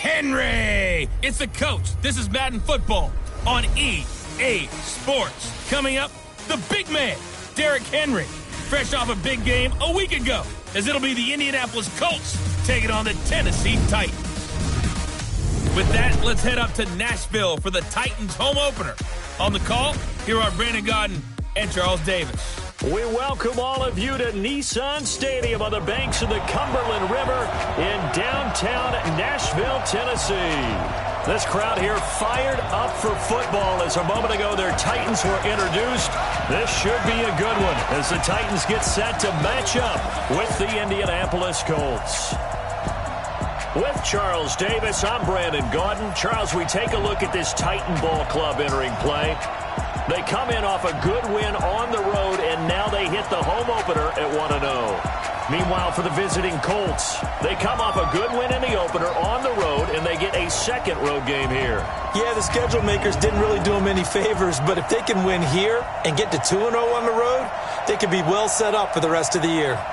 Henry. It's the coach. This is Madden Football on EA Sports. Coming up, the big man, Derrick Henry, fresh off a big game a week ago, as it'll be the Indianapolis Colts taking on the Tennessee Titans. With that, let's head up to Nashville for the Titans home opener. On the call, here are Brandon Gaudin and Charles Davis. We welcome all of you to Nissan Stadium on the banks of the Cumberland River in downtown Nashville, Tennessee. This crowd here fired up for football as a moment ago their Titans were introduced. This should be a good one as the Titans get set to match up with the Indianapolis Colts. With Charles Davis, I'm Brandon Gaudin. Charles, we take a look at this Titan Ball Club entering play. They come in off a good win on the road, and now they hit the home opener at 1-0. Meanwhile, for the visiting Colts, they come off a good win in the opener on the road, and they get a second road game here. Yeah, the schedule makers didn't really do them any favors, but if they can win here and get to 2-0 on the road, they could be well set up for the rest of the year.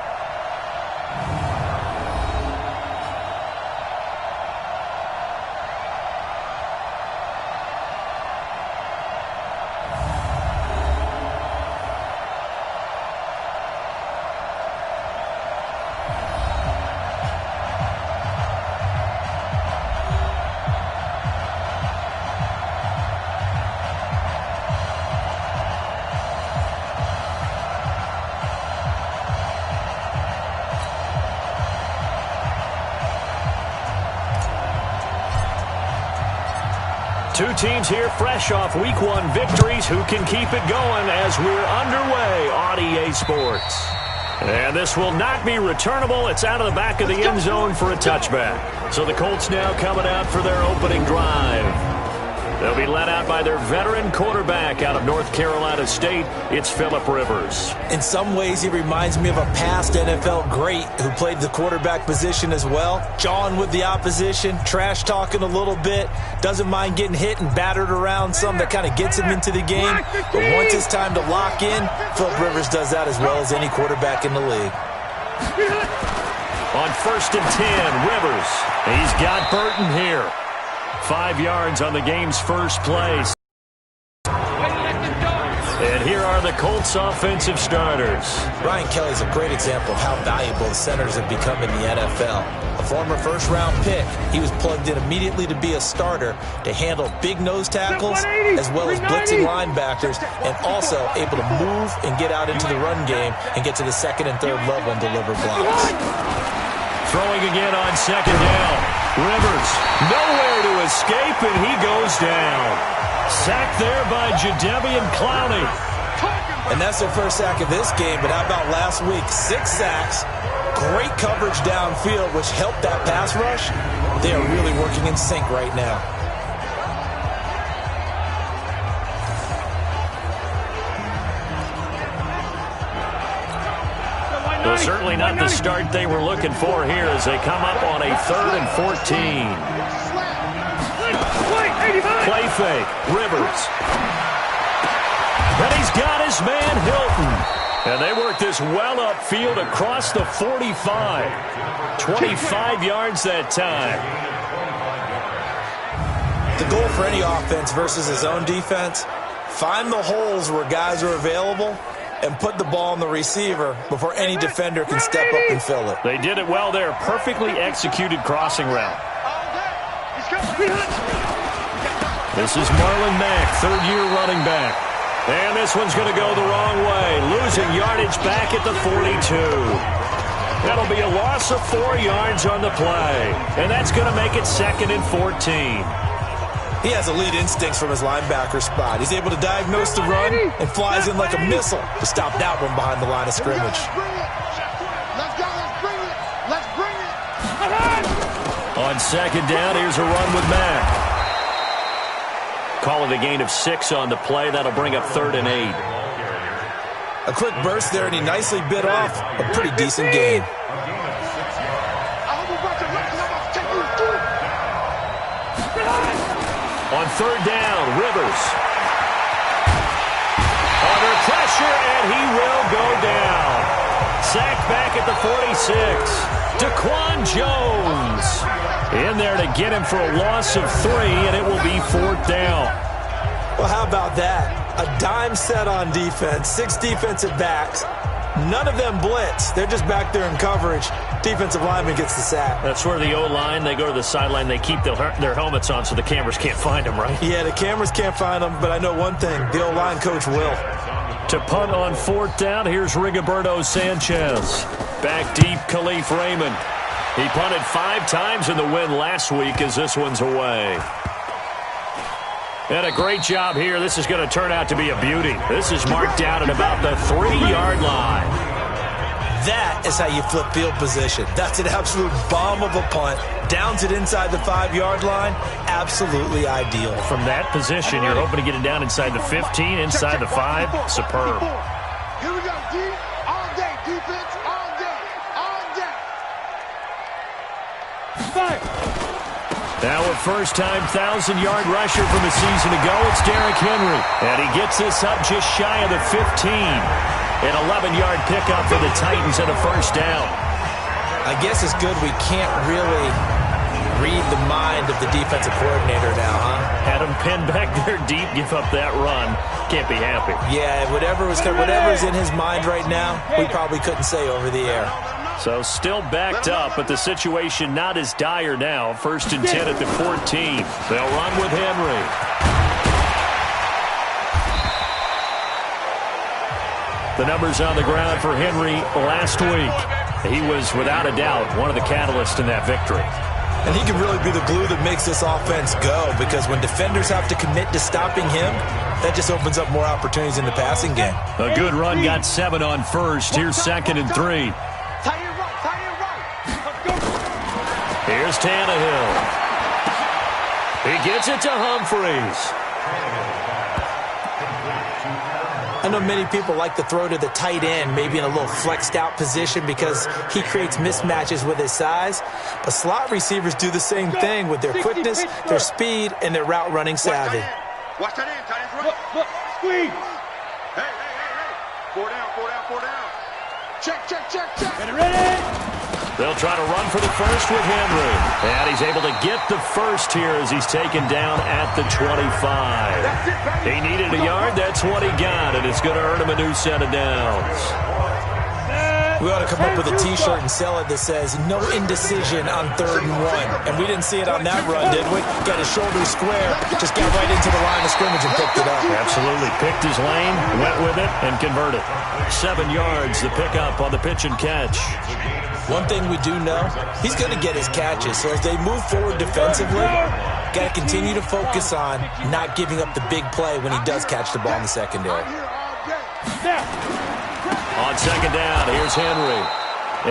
Two teams here fresh off Week 1 victories who can keep it going as we're underway on EA Sports. And this will not be returnable. It's out of the back of the end zone for a touchback. So the Colts now coming out for their opening drive. They'll be led out by their veteran quarterback out of North Carolina State. It's Phillip Rivers. In some ways, he reminds me of a past NFL great who played the quarterback position as well. Jawing with the opposition, trash talking a little bit, doesn't mind getting hit and battered around some. That kind of gets him into the game. But once it's time to lock in, Phillip Rivers does that as well as any quarterback in the league. On 1st and 10, Rivers. He's got Burton here. 5 yards on the game's first play. And here are the Colts offensive starters. Ryan Kelly's a great example of how valuable the centers have become in the NFL. A former first-round pick, he was plugged in immediately to be a starter to handle big nose tackles as well as blitzing linebackers, and also able to move and get out into the run game and get to the second and third level and deliver blocks. Throwing again on second down. Rivers, nowhere to escape, and he goes down. Sacked there by Jadeveon Clowney. And that's their first sack of this game, but how about last week? 6 sacks, great coverage downfield, which helped that pass rush. They are really working in sync right now. Well, certainly not the start they were looking for here as they come up on a 3rd and 14. Play fake, Rivers. And he's got his man Hilton. And they work this well upfield across the 45. 25 yards that time. The goal for any offense versus his own defense, find the holes where guys are available and put the ball on the receiver before any defender can step up and fill it. They did it well there. Perfectly executed crossing route. This is Marlon Mack, 3rd-year running back. And this one's going to go the wrong way. Losing yardage back at the 42. That'll be a loss of 4 yards on the play. And that's going to make it 2nd and 14. He has elite instincts from his linebacker spot. He's able to diagnose the run and flies in like a missile to stop that one behind the line of scrimmage. Let's bring it. On second down, here's a run with Mack. Call it a gain of 6 on the play. That'll bring up 3rd and 8. A quick burst there, and he nicely bit off a pretty decent gain. On 3rd down, Rivers. Under pressure, and he will go down. Sacked back at the 46. Daquan Jones. In there to get him for a loss of 3, and it will be 4th down. Well, how about that? A dime set on defense, 6 defensive backs. None of them blitz. They're just back there in coverage. Defensive lineman gets the sack. That's where the O-line, they go to the sideline, they keep their helmets on so the cameras can't find them, right? Yeah, the cameras can't find them, but I know one thing. The O-line coach will. To punt on 4th down, here's Rigoberto Sanchez. Back deep, Khalif Raymond. He punted 5 times in the win last week as this one's away. And a great job here. This is going to turn out to be a beauty. This is marked down at about the 3-yard line. That is how you flip field position. That's an absolute bomb of a punt. Downs it inside the 5-yard line. Absolutely ideal. From that position, you're hoping to get it down inside the 15, inside the 5. Superb. Here we go, D. All day, defense, all day, all day. Fire. Now a first-time 1,000-yard rusher from a season ago, it's Derrick Henry. And he gets this up just shy of the 15. An 11-yard pickup for the Titans and a first down. I guess it's good we can't really read the mind of the defensive coordinator now, huh? Had him pinned back there deep, give up that run. Can't be happy. Yeah, whatever is in his mind right now, we probably couldn't say over the air. So still backed up, but the situation not as dire now. 1st and 10 at the 14. They'll run with Henry. The numbers on the ground for Henry last week. He was, without a doubt, one of the catalysts in that victory. And he can really be the glue that makes this offense go, because when defenders have to commit to stopping him, that just opens up more opportunities in the passing game. A good run, got 7 on first. Here's 2nd and 3. Here's Tannehill. He gets it to Humphreys. I know many people like to throw to the tight end, maybe in a little flexed out position because he creates mismatches with his size. But slot receivers do the same thing with their quickness, their speed, and their route running savvy. Watch that in, tight end. Look, squeeze. Hey. 4 down. Check. Get it ready. They'll try to run for the first with Henry. And he's able to get the first here as he's taken down at the 25. He needed a yard. That's what he got, and it's going to earn him a new set of downs. We ought to come up with a T-shirt and sell it that says, no indecision on 3rd and 1. And we didn't see it on that run, did we? Got his shoulders square, just got right into the line of scrimmage and picked it up. Absolutely. Picked his lane, went with it, and converted. 7 yards, the pickup on the pitch and catch. One thing we do know, he's going to get his catches. So as they move forward defensively, got to continue to focus on not giving up the big play when he does catch the ball in the secondary. On 2nd down, here's Henry.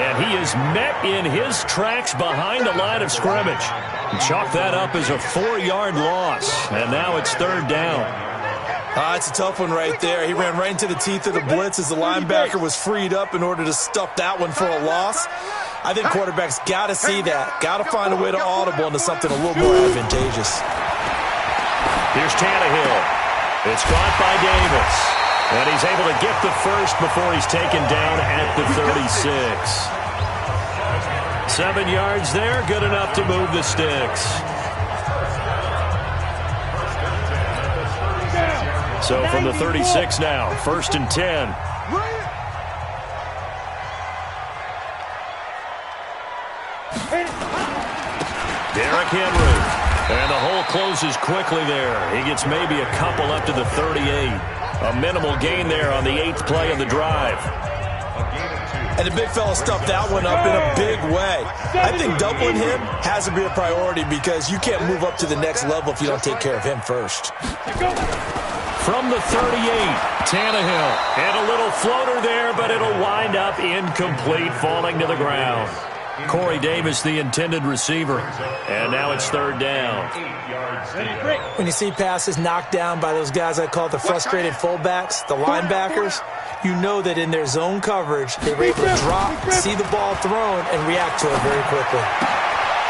And he is met in his tracks behind the line of scrimmage. Chalk that up as a 4-yard loss. And now it's 3rd down. It's a tough one right there. He ran right into the teeth of the blitz as the linebacker was freed up in order to stuff that one for a loss. I think quarterbacks got to see that. Got to find a way to audible into something a little more advantageous. Here's Tannehill. It's caught by Davis. And he's able to get the first before he's taken down at the 36. 7 yards there, good enough to move the sticks. So from the 36 now, 1st and 10. Derrick Henry. And the hole closes quickly there. He gets maybe a couple up to the 38. A minimal gain there on the 8th play of the drive. And the big fella stuffed that one up in a big way. I think doubling him has to be a priority because you can't move up to the next level if you don't take care of him first. From the 38, Tannehill. And a little floater there, but it'll wind up incomplete, falling to the ground. Corey Davis, the intended receiver. And now it's 3rd down. When you see passes knocked down by those guys I call the frustrated fullbacks, the linebackers, you know that in their zone coverage, they were able to drop, see the ball thrown, and react to it very quickly.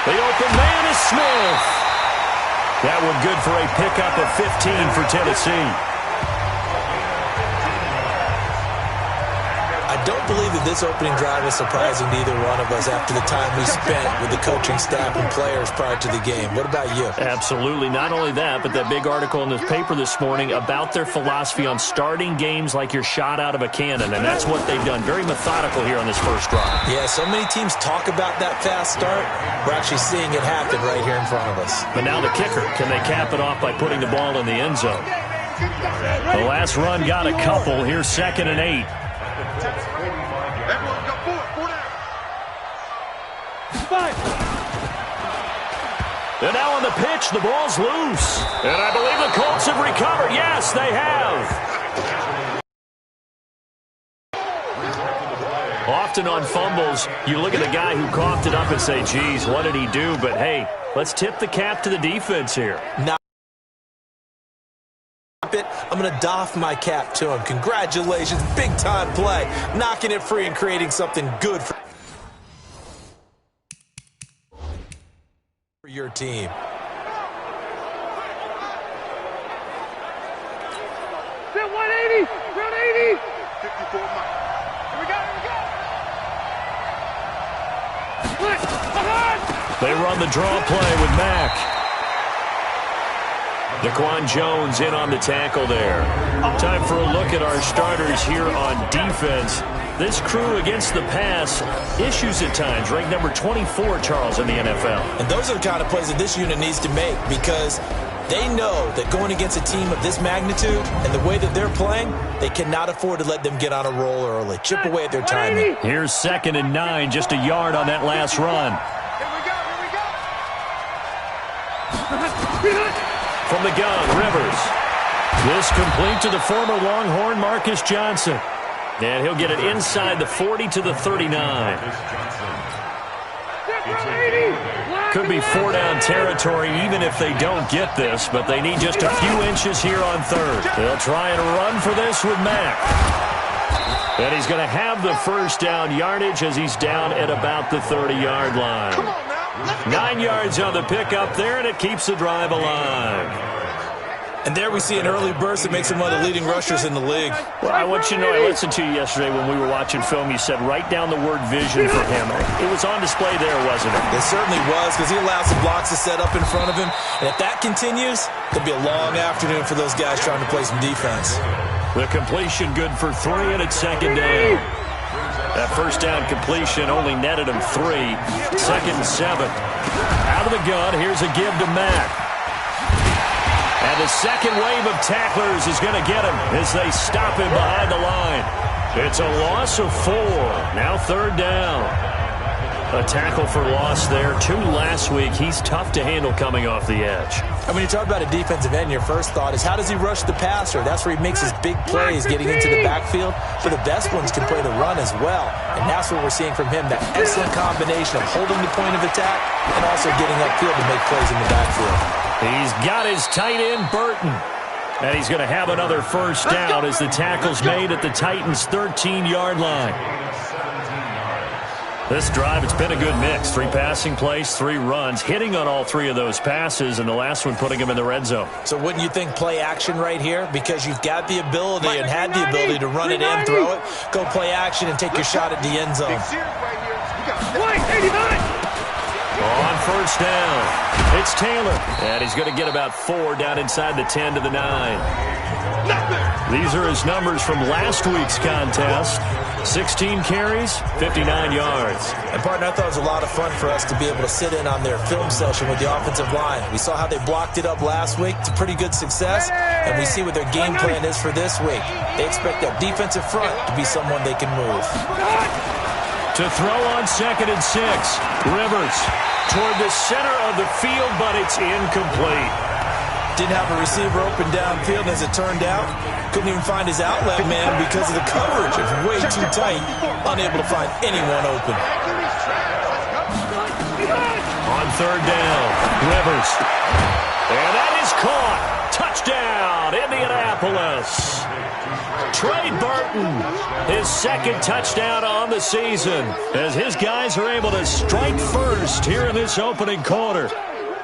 The open man is Smith. That one good for a pickup of 15 for Tennessee. I don't don't believe that this opening drive is surprising to either one of us after the time we spent with the coaching staff and players prior to the game. What about you? Absolutely. Not only that, but that big article in the paper this morning about their philosophy on starting games like you're shot out of a cannon, and that's what they've done. Very methodical here on this first drive. Yeah, so many teams talk about that fast start. We're actually seeing it happen right here in front of us. But now the kicker, can they cap it off by putting the ball in the end zone? The last run got a couple. Here's 2nd and 8. And now on the pitch, the ball's loose. And I believe the Colts have recovered. Yes, they have. Often on fumbles, you look at the guy who coughed it up and say, geez, what did he do? But, hey, let's tip the cap to the defense here. I'm going to doff my cap to him. Congratulations, big-time play. Knocking it free and creating something good for your team. Sit 180, 180. 54 miles. Here we go, here we go. They run the draw play with Mack. Daquan Jones in on the tackle there. Time for a look at our starters here on defense. This crew against the pass, issues at times. Ranked number 24, Charles, in the NFL. And those are the kind of plays that this unit needs to make because they know that going against a team of this magnitude and the way that they're playing, they cannot afford to let them get on a roll early. Chip away at their timing. Here's 2nd and 9, just a yard on that last run. Here we go. From the gun, Rivers. This complete to the former Longhorn Marcus Johnson. And he'll get it inside the 40 to the 39. Could be 4-down territory even if they don't get this, but they need just a few inches here on 3rd. They'll try and run for this with Mack. And he's going to have the first down yardage as he's down at about the 30-yard line. 9 yards on the pickup there, and it keeps the drive alive. And there we see an early burst that makes him one of the leading rushers in the league. Well, I want you to know, I listened to you yesterday when we were watching film. You said write down the word vision for him. It was on display there, wasn't it? It certainly was because he allows the blocks to set up in front of him. And if that continues, there'll be a long afternoon for those guys trying to play some defense. The completion good for 3, and it's 2nd down. That first down completion only netted him 3. 2nd and 7. Out of the gun, here's a give to Mack. And the second wave of tacklers is going to get him as they stop him behind the line. It's a loss of 4. Now 3rd down. A tackle for loss there. 2 last week. He's tough to handle coming off the edge. And when you talk about a defensive end, your first thought is how does he rush the passer? That's where he makes his big plays getting into the backfield. But the best ones can play the run as well. And that's what we're seeing from him, that excellent combination of holding the point of attack and also getting upfield to make plays in the backfield. He's got his tight end, Burton. And he's going to have another first down as the tackle's made at the Titans' 13-yard line. This drive, it's been a good mix. 3 passing plays, 3 runs, hitting on all 3 of those passes, and the last one putting him in the red zone. So wouldn't you think play action right here? Because you've got the ability and had the ability to run it in, throw it, go play action, and take your shot at the end zone. On first down, it's Taylor. And he's going to get about 4 down inside the 10 to the 9. These are his numbers from last week's contest. 16 carries, 59 yards. And, partner, I thought it was a lot of fun for us to be able to sit in on their film session with the offensive line. We saw how they blocked it up last week to pretty good success, and we see what their game plan is for this week. They expect that defensive front to be someone they can move. To throw on 2nd and 6, Rivers toward the center of the field, but it's incomplete. Didn't have a receiver open downfield, as it turned out. Couldn't even find his outlet man because of the coverage. It's way too tight. Unable to find anyone open. On 3rd down, Rivers. And that is caught. Touchdown, Indianapolis. Trey Burton, his 2nd touchdown on the season, as his guys are able to strike first here in this opening quarter.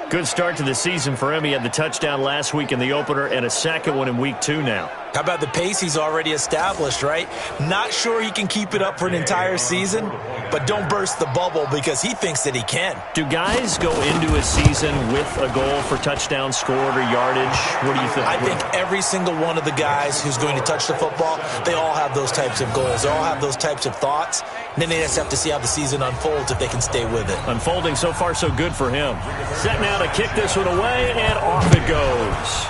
Good start to the season for him. He had the touchdown last week in the opener and a 2nd one in week 2 now. How about the pace he's already established, right? Not sure he can keep it up for an entire season, but don't burst the bubble because he thinks that he can. Do guys go into a season with a goal for touchdown scored or yardage? What do you think? I think every single one of the guys who's going to touch the football, they all have those types of goals. They all have those types of thoughts. And then they just have to see how the season unfolds if they can stay with it. Unfolding so far so good for him. Set now to kick this one away, and off it goes.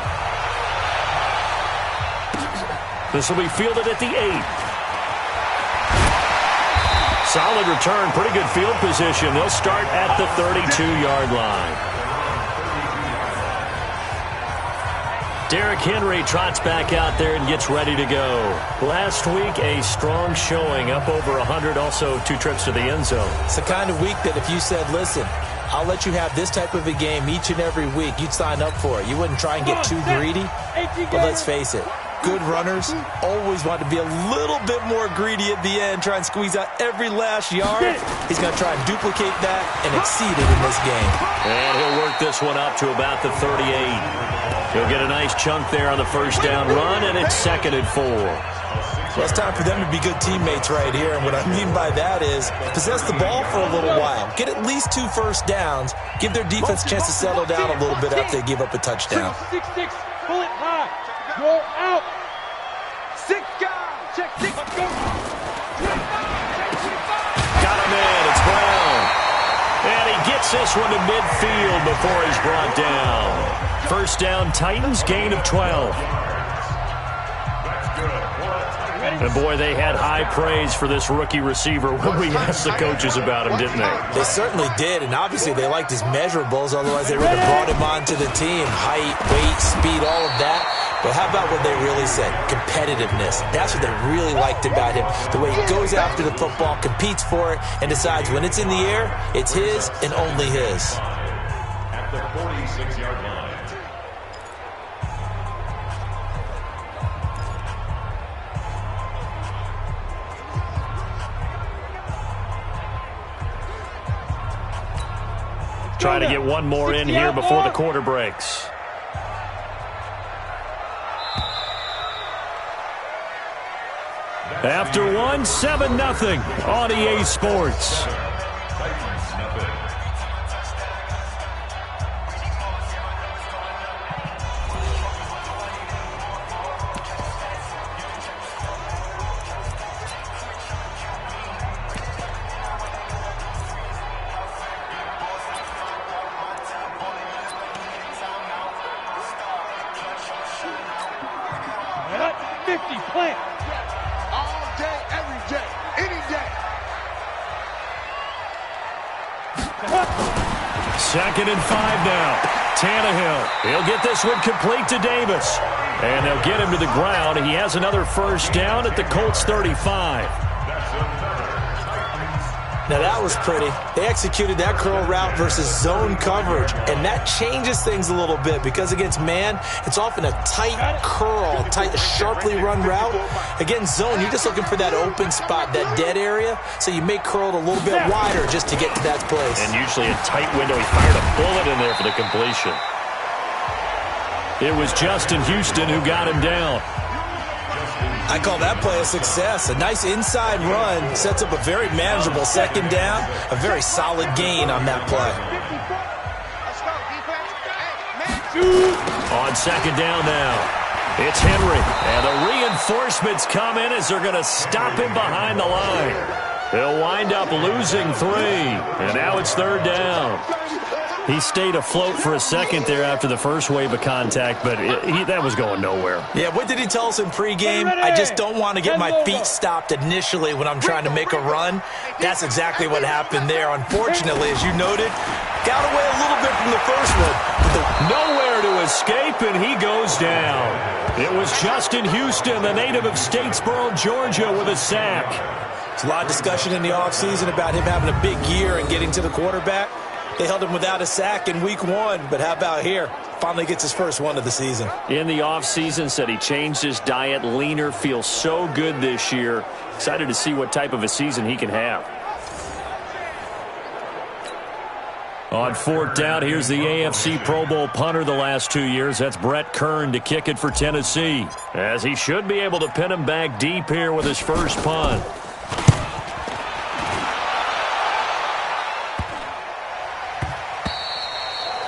This will be fielded at the 8. Solid return, pretty good field position. They'll start at the 32-yard line. Derrick Henry trots back out there and gets ready to go. Last week, a strong showing, up over 100, also 2 trips to the end zone. It's the kind of week that if you said, listen, I'll let you have this type of a game each and every week, you'd sign up for it. You wouldn't try and get too greedy, but let's face it. Good runners always want to be a little bit more greedy at the end, try and squeeze out every last yard. He's going to try and duplicate that and exceed it in this game. And he'll work this one up to about the 38. He'll get a nice chunk there on the first down run, and it's 2nd and 4. Well, it's time for them to be good teammates right here, and what I mean by that is possess the ball for a little while. Get at least 2 first downs. Give their defense a chance to settle down a little bit after they give up a touchdown. 6-6, pull it high. Go out. 6 guys. Check 6. Let's go. 25. Got him in. It's Brown. And he gets this one to midfield before he's brought down. First down, Titans, gain of 12. And boy, they had high praise for this rookie receiver when we asked the coaches about him, didn't they? They certainly did, and obviously they liked his measurables, otherwise they would have brought him onto the team. Height, weight, speed, all of that. But how about what they really said? Competitiveness. That's what they really liked about him. The way he goes after the football, competes for it, and decides when it's in the air, it's his and only his. At the 46-yard line. Trying to get one more in here before the quarter breaks. After 1, 7-0 on EA Sports. Second and 5 now. Tannehill. He'll get this one complete to Davis. And they'll get him to the ground. He has another first down at the Colts 35. Now that was pretty. They executed that curl route versus zone coverage, and that changes things a little bit because against man, it's often a tight curl, tight, sharply run route. Against zone, you're just looking for that open spot, that dead area, so you make curl a little bit wider just to get to that place. And usually a tight window. He fired a bullet in there for the completion. It was Justin Houston who got him down. I call that play a success. A nice inside run sets up a very manageable second down, a very solid gain on that play. On second down now, it's Henry. And the reinforcements come in as they're going to stop him behind the line. They'll wind up losing 3. And now it's third down. He stayed afloat for a second there after the first wave of contact, but that was going nowhere. Yeah, what did he tell us in pregame? I just don't want to get my feet stopped initially when I'm trying to make a run. That's exactly what happened there. Unfortunately, as you noted, got away a little bit from the first one. Nowhere to escape, and he goes down. It was Justin Houston, the native of Statesboro, Georgia, with a sack. There's a lot of discussion in the offseason about him having a big year and getting to the quarterback. They held him without a sack in week 1, but how about here? Finally gets his first one of the season. In the offseason, said he changed his diet, leaner, feels so good this year. Excited to see what type of a season he can have. On fourth down, here's the AFC Pro Bowl punter the last 2 years. That's Brett Kern to kick it for Tennessee, as he should be able to pin him back deep here with his first punt.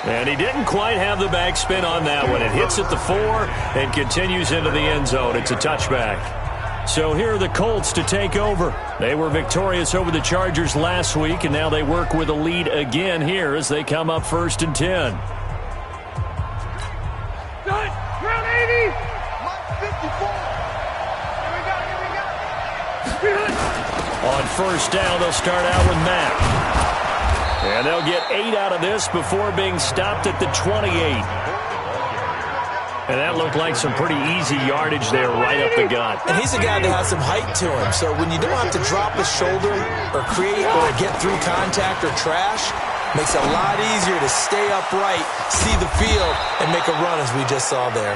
And he didn't quite have the backspin on that one. It hits at the 4 and continues into the end zone. It's a touchback. So here are the Colts to take over. They were victorious over the Chargers last week, and now they work with a lead again here as they come up 1st and 10. Round 80. 54. Here we go. On first down, they'll start out with Matt. And they'll get 8 out of this before being stopped at the 28. And that looked like some pretty easy yardage there right up the gut. And he's a guy that has some height to him. So when you don't have to drop a shoulder or create or get through contact or trash, makes it a lot easier to stay upright, see the field, and make a run as we just saw there.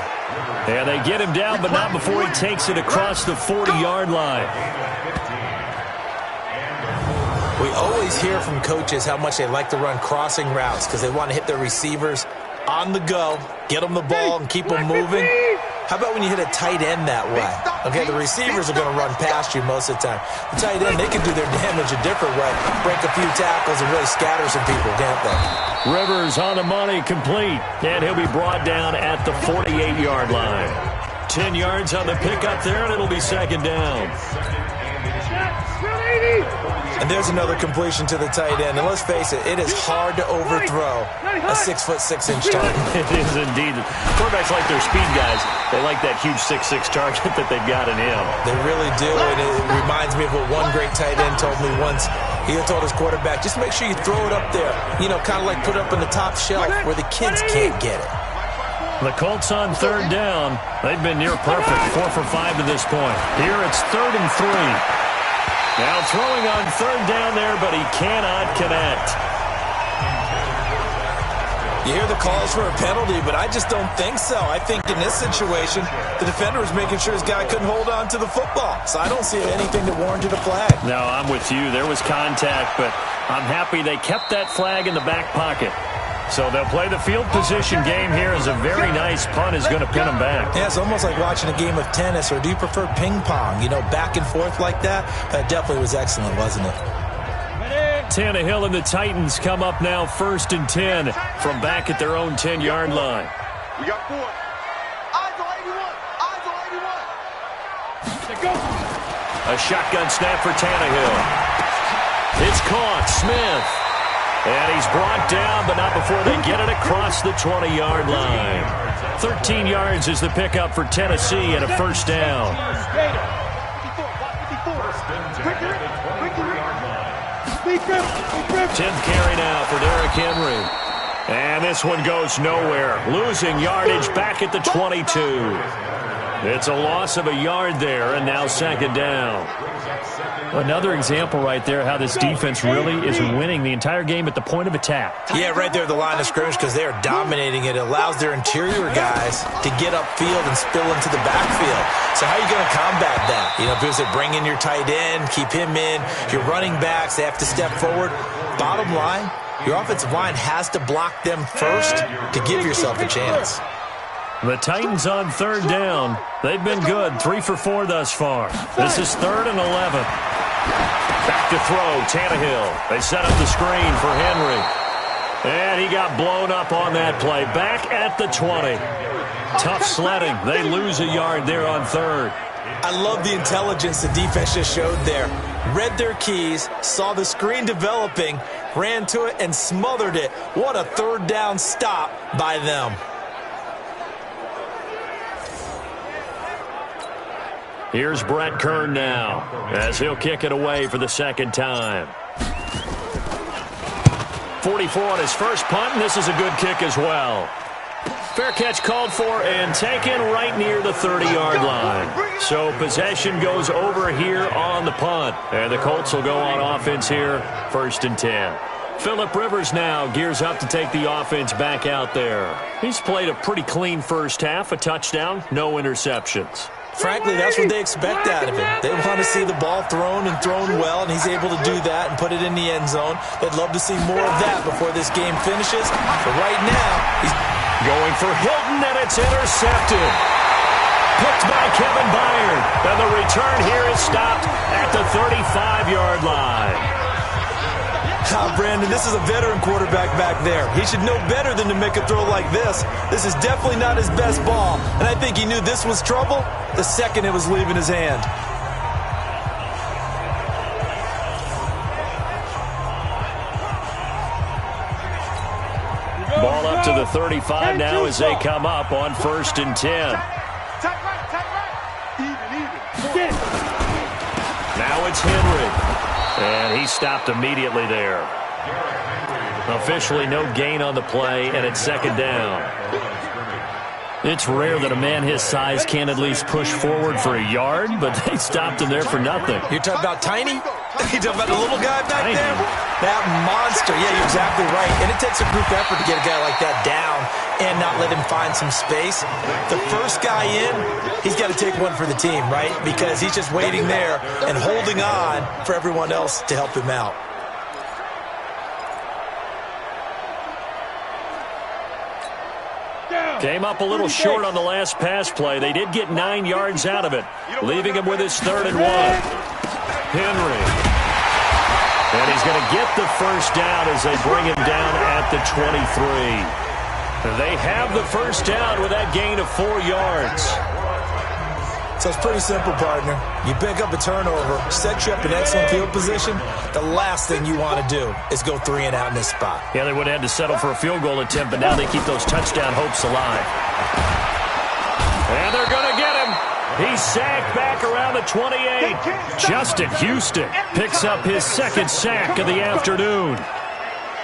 And they get him down, but not before he takes it across the 40-yard line. We always hear from coaches how much they like to run crossing routes because they want to hit their receivers on the go, get them the ball, and keep them moving. How about when you hit a tight end that way? Okay, the receivers are going to run past you most of the time. The tight end, they can do their damage a different way, break a few tackles and really scatter some people, can't they? Rivers on the money, complete. And he'll be brought down at the 48-yard line. 10 yards on the pickup there, and it'll be 2nd down. And there's another completion to the tight end. And let's face it, it is hard to overthrow a 6'6" target. It is indeed. Quarterbacks like their speed guys. They like that huge 6'6" target that they've got in him. They really do. And it reminds me of what one great tight end told me once. He told his quarterback, just make sure you throw it up there. You know, kind of like put it up on the top shelf where the kids can't get it. The Colts on 3rd down. They've been near perfect. 4 for 5 to this point. Here it's 3rd and 3. Now throwing on 3rd down there, but he cannot connect. You hear the calls for a penalty, but I just don't think so. I think in this situation, the defender was making sure his guy couldn't hold on to the football. So I don't see anything that warranted a flag. No, I'm with you. There was contact, but I'm happy they kept that flag in the back pocket. So they'll play the field position game here as a very nice punt is going to pin them back. Yeah, it's almost like watching a game of tennis, or do you prefer ping pong? You know, back and forth like that? That definitely was excellent, wasn't it? Tannehill and the Titans come up now 1st and 10 from back at their own 10-yard line. We got 4. Eyes on 81. Eyes on 81. Let's go. A shotgun snap for Tannehill. It's caught. Smith. And he's brought down, but not before they get it across the 20-yard line. 13 yards is the pickup for Tennessee and a 1st down. 10th carry now for Derrick Henry. And this one goes nowhere. Losing yardage back at the 22. It's a loss of a yard there, and now 2nd down. Another example right there how this defense really is winning the entire game at the point of attack. Yeah, right there at the line of scrimmage because they are dominating it. It allows their interior guys to get upfield and spill into the backfield. So how are you going to combat that? You know, because they bring in your tight end, keep him in. Your running backs, they have to step forward. Bottom line, your offensive line has to block them first to give yourself a chance. The Titans on 3rd down. They've been good, 3 for 4 thus far. This is 3rd and 11. Back to throw, Tannehill. They set up the screen for Henry. And he got blown up on that play. Back at the 20. Tough sledding. They lose a yard there on 3rd. I love the intelligence the defense just showed there. Read their keys, saw the screen developing, ran to it, and smothered it. What a 3rd down stop by them. Here's Brett Kern now as he'll kick it away for the 2nd time. 44 on his first punt, and this is a good kick as well. Fair catch called for and taken right near the 30-yard line. So possession goes over here on the punt. And the Colts will go on offense here, 1st and 10. Phillip Rivers now gears up to take the offense back out there. He's played a pretty clean first half, a touchdown, no interceptions. Frankly, that's what they expect out of him. They want to see the ball thrown and thrown well, and he's able to do that and put it in the end zone. They'd love to see more of that before this game finishes. But right now, he's going for Hilton, and it's intercepted. Picked by Kevin Byard. And the return here is stopped at the 35-yard line. Brandon, this is a veteran quarterback back there. He should know better than to make a throw like this. This is definitely not his best ball, and I think he knew this was trouble the second it was leaving his hand. Ball up to the 35 now as they come up on 1st and 10. Now it's Henry. And he stopped immediately there. Officially no gain on the play, and it's 2nd down. It's rare that a man his size can at least push forward for a yard, but they stopped him there for nothing. You're talking about Tiny? You're talking about the little guy back there? That monster. Yeah, you're exactly right. And it takes a group effort to get a guy like that down and not let him find some space. The first guy in, he's got to take one for the team, right? Because he's just waiting there and holding on for everyone else to help him out. Came up a little short on the last pass play. They did get 9 yards out of it, leaving him with his 3rd and 1. Henry. And he's going to get the first down as they bring him down at the 23. They have the first down with that gain of 4 yards. So it's pretty simple, partner. You pick up a turnover, set you up in excellent field position. The last thing you want to do is go 3 and out in this spot. Yeah, they would have had to settle for a field goal attempt, but now they keep those touchdown hopes alive. And they're going to get him. He's sacked back around the 28. Justin Houston picks up his 2nd sack of the afternoon.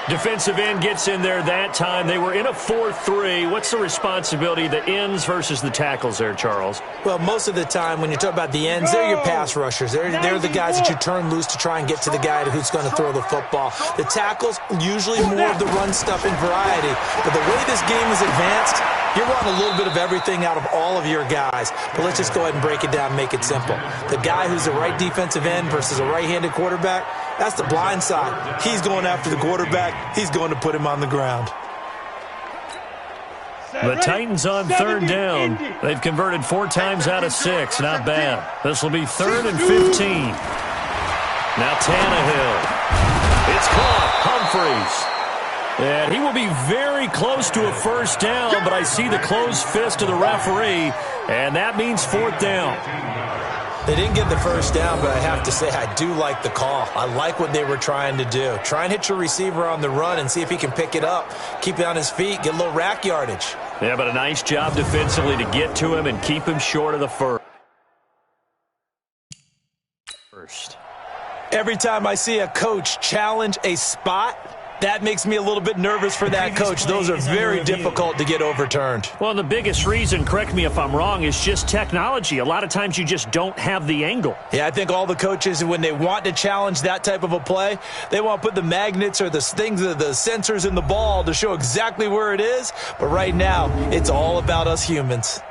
Defensive end gets in there that time. They were in a 4-3. What's the responsibility of the ends versus the tackles there, Charles? Well, most of the time when you talk about the ends, they're your pass rushers. They're the guys that you turn loose to try and get to the guy who's going to throw the football. The tackles, usually more of the run-stuffing variety. But the way this game is advanced, you're wanting a little bit of everything out of all of your guys. But let's just go ahead and break it down and make it simple. The guy who's a right defensive end versus a right-handed quarterback, that's the blind side. He's going after the quarterback. He's going to put him on the ground. The Titans on 3rd down. They've converted 4 times out of 6. Not bad. This will be 3rd and 15. Now Tannehill. It's caught. Humphreys. And he will be very close to a first down, but I see the closed fist of the referee, and that means 4th down. They didn't get the first down, but I have to say I do like the call. I like what they were trying to do. Try and hit your receiver on the run and see if he can pick it up, keep it on his feet, get a little rack yardage. Yeah, but a nice job defensively to get to him and keep him short of the first. Every time I see a coach challenge a spot, that makes me a little bit nervous for that coach. Those are very difficult to get overturned. Well, the biggest reason, correct me if I'm wrong, is just technology. A lot of times you just don't have the angle. Yeah, I think all the coaches, when they want to challenge that type of a play, they want to put the magnets or the things, the sensors in the ball to show exactly where it is. But right now, it's all about us humans.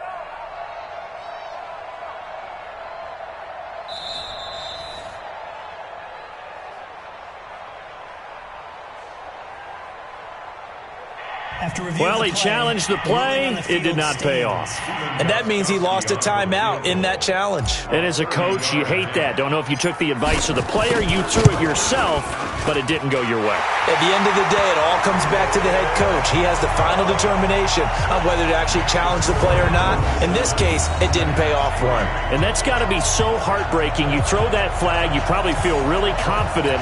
Well, he challenged the play. It did not pay off. And that means he lost a timeout in that challenge. And as a coach, you hate that. Don't know if you took the advice of the player, you threw it yourself, but it didn't go your way. At the end of the day, it all comes back to the head coach. He has the final determination on whether to actually challenge the play or not. In this case, it didn't pay off for him. And that's got to be so heartbreaking. You throw that flag, you probably feel really confident,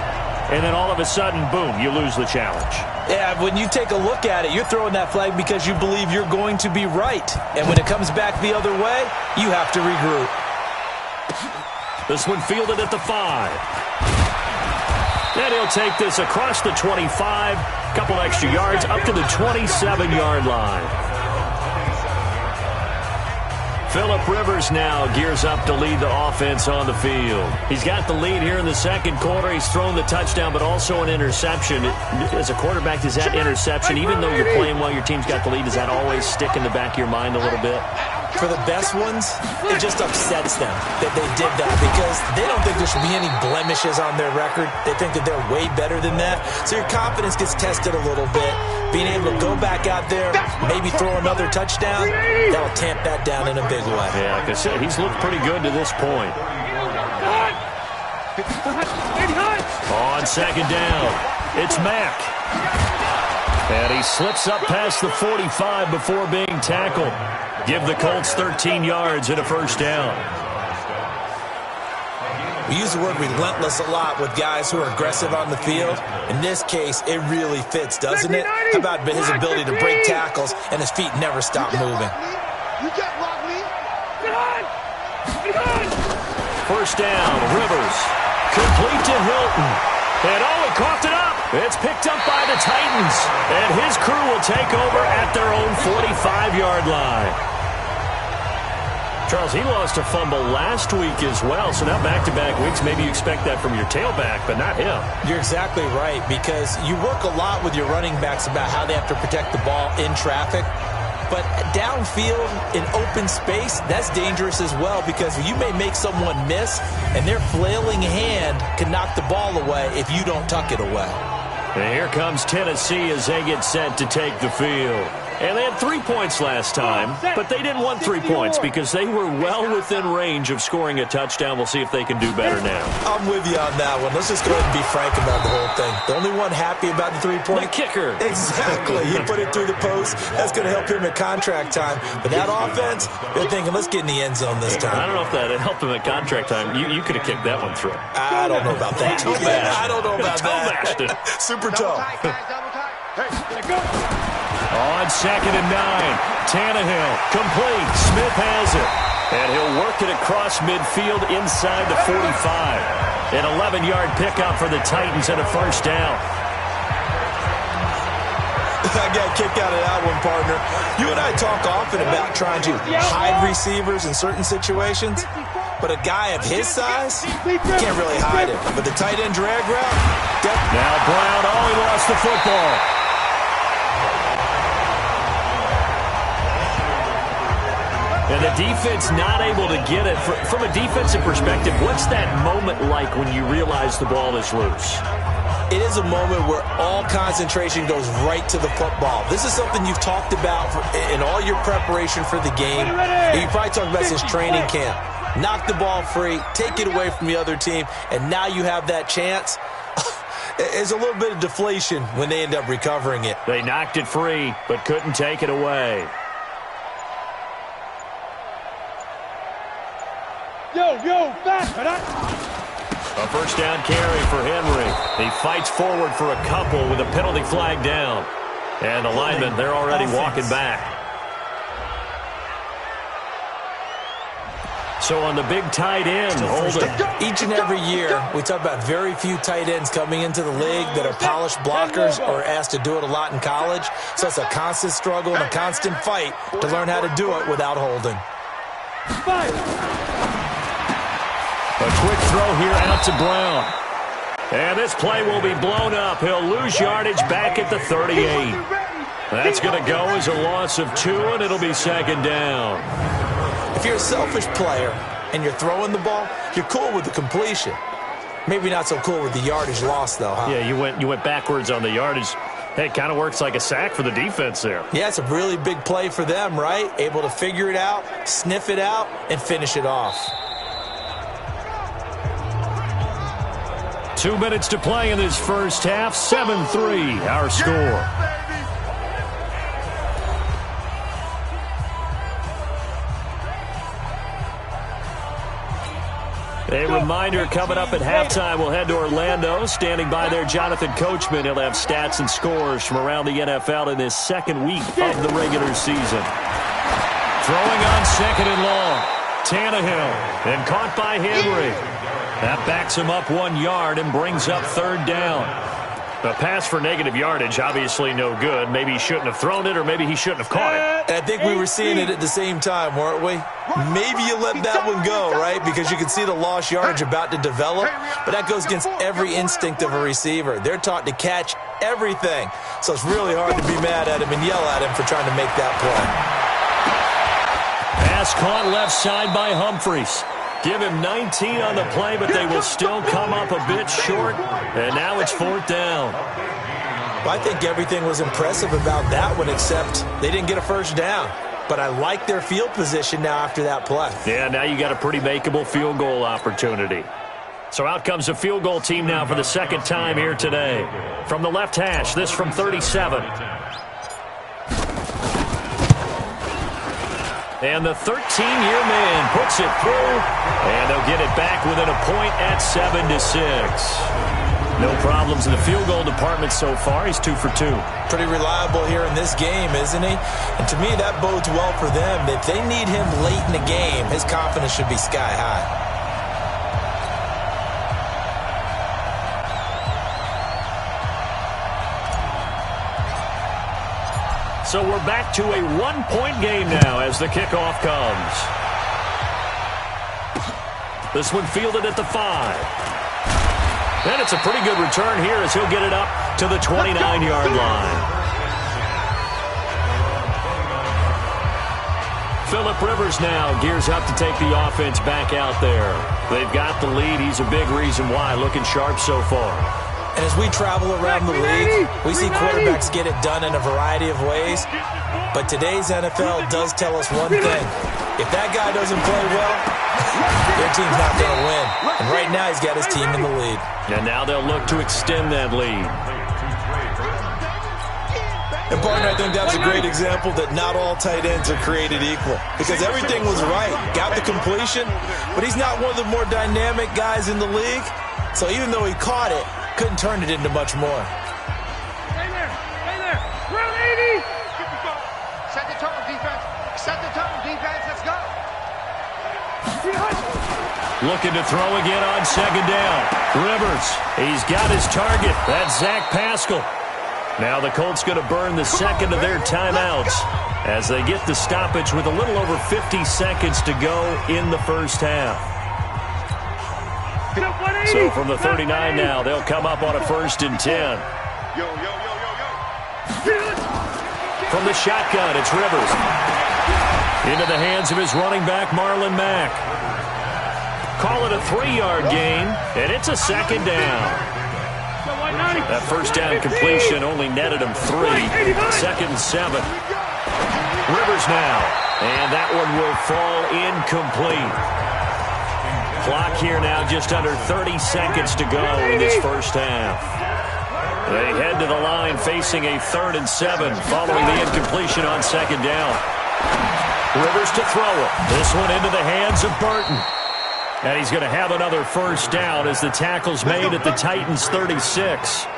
and then all of a sudden, boom, you lose the challenge. Yeah, when you take a look at it, you're throwing that flag because you believe you're going to be right. And when it comes back the other way, you have to regroup. This one fielded at the 5. And he'll take this across the 25, couple extra yards, up to the 27-yard line. Phillip Rivers now gears up to lead the offense on the field. He's got the lead here in the second quarter. He's thrown the touchdown, but also an interception. As a quarterback, does that interception, even though you're playing well, your team's got the lead, does that always stick in the back of your mind a little bit? For the best ones, it just upsets them that they did that because they don't think there should be any blemishes on their record. They think that they're way better than that. So your confidence gets tested a little bit. Being able to go back out there, maybe throw another touchdown, that'll tamp that down in a big way. Yeah, like I said, he's looked pretty good to this point. On second down, it's Mack. And he slips up past the 45 before being tackled. Give the Colts 13 yards and a first down. We use the word relentless a lot with guys who are aggressive on the field. In this case, it really fits, doesn't it? How about his ability to break tackles and his feet never stop moving? First down, Rivers. Complete to Hilton. And he coughed it up. It's picked up by the Titans. And his crew will take over at their own 45-yard line. Charles, he lost a fumble last week as well, so now back-to-back weeks, maybe you expect that from your tailback, but not him. You're exactly right, because you work a lot with your running backs about how they have to protect the ball in traffic, but downfield in open space, that's dangerous as well, because you may make someone miss, and their flailing hand can knock the ball away if you don't tuck it away. And here comes Tennessee as they get set to take the field. And they had 3 points last time, but they didn't want 3 points because they were well within range of scoring a touchdown. We'll see if they can do better now. I'm with you on that one. Let's just go ahead and be frank about the whole thing. The only one happy about the 3-point? The kicker. Exactly. He put it through the post. That's going to help him at contract time. But that offense, they're thinking, let's get in the end zone this time. I don't know if that helped him at contract time. You could have kicked that one through. I don't know about that. I don't know about that. Super toe. Hey, go. On second and 9, Tannehill, complete. Smith has it. And he'll work it across midfield inside the 45. An 11-yard pickup for the Titans and a first down. I got kicked out of that one, partner. You and I talk often about trying to hide receivers in certain situations, but a guy of his size, you can't really hide him. But the tight end drag route, now Brown, he lost the football. And the defense not able to get it. From a defensive perspective, what's that moment like when you realize the ball is loose? It is a moment where all concentration goes right to the football. This is something you've talked about in all your preparation for the game. And you probably talked about since training camp. Knock the ball free, take it away from the other team, and now you have that chance. There's a little bit of deflation when they end up recovering it. They knocked it free, but couldn't take it away. A first down carry for Henry. He fights forward for a couple with a penalty flag down. And the linemen, they're already walking back. So on the big tight end, Holden. Each and every year, we talk about very few tight ends coming into the league that are polished blockers or asked to do it a lot in college. So it's a constant struggle and a constant fight to learn how to do it without holding. A quick throw here out to Brown. And this play will be blown up. He'll lose yardage back at the 38. That's going to go as a loss of 2, and it'll be second down. If you're a selfish player and you're throwing the ball, you're cool with the completion. Maybe not so cool with the yardage loss, though, huh? Yeah, you went backwards on the yardage. Hey, it kind of works like a sack for the defense there. Yeah, it's a really big play for them, right? Able to figure it out, sniff it out, and finish it off. 2 minutes to play in this first half. 7-3, our score. A reminder coming up at halftime, we'll head to Orlando. Standing by there, Jonathan Coachman. He'll have stats and scores from around the NFL in this second week of the regular season. Throwing on second and long. Tannehill, and caught by Henry. That backs him up 1 yard and brings up third down. A pass for negative yardage, obviously no good. Maybe he shouldn't have thrown it, or maybe he shouldn't have caught it. And I think we were seeing it at the same time, weren't we? Maybe you let that one go, right? Because you can see the lost yardage about to develop. But that goes against every instinct of a receiver. They're taught to catch everything. So it's really hard to be mad at him and yell at him for trying to make that play. Pass caught left side by Humphries. Give him 19 on the play, but they will still come up a bit short. And now it's 4th down. Well, I think everything was impressive about that one, except they didn't get a first down. But I like their field position now after that play. Yeah, now you got a pretty makeable field goal opportunity. So out comes the field goal team now for the second time here today. From the left hash, this from 37. And the 13-year man puts it through, and they'll get it back within a point at 7-6. No problems in the field goal department so far. He's 2 for 2. Pretty reliable here in this game, isn't he? And to me, that bodes well for them. If they need him late in the game, his confidence should be sky high. So we're back to a one-point game now as the kickoff comes. This one fielded at the 5. And it's a pretty good return here as he'll get it up to the 29-yard line. Phillip Rivers now gears up to take the offense back out there. They've got the lead. He's a big reason why. Looking sharp so far. And as we travel around the league, we see quarterbacks get it done in a variety of ways. But today's NFL does tell us one thing. If that guy doesn't play well, their team's not going to win. And right now he's got his team in the lead. And now they'll look to extend that lead. And, partner, I think that's a great example that not all tight ends are created equal. Because everything was right. Got the completion, but he's not one of the more dynamic guys in the league. So even though he caught it, couldn't turn it into much more. Stay there. Stay there. Round 80. Set the tone, defense. Set the tone, defense. Let's go. Looking to throw again on second down. Rivers, he's got his target. That's Zach Pascal. Now the Colts going to burn the second of their timeouts as they get the stoppage with a little over 50 seconds to go in the first half. So from the 39 now, they'll come up on a 1st and 10. From the shotgun, it's Rivers. Into the hands of his running back, Marlon Mack. Call it a 3-yard gain, and it's a 2nd down. That first down completion only netted him 3. 2nd and 7. Rivers now, and that one will fall incomplete. Clock here now just under 30 seconds to go in this first half. They head to the line facing a 3rd and 7 following the incompletion on 2nd down. Rivers to throw it. This one into the hands of Burton. And he's going to have another first down as the tackle's made at the Titans' 36.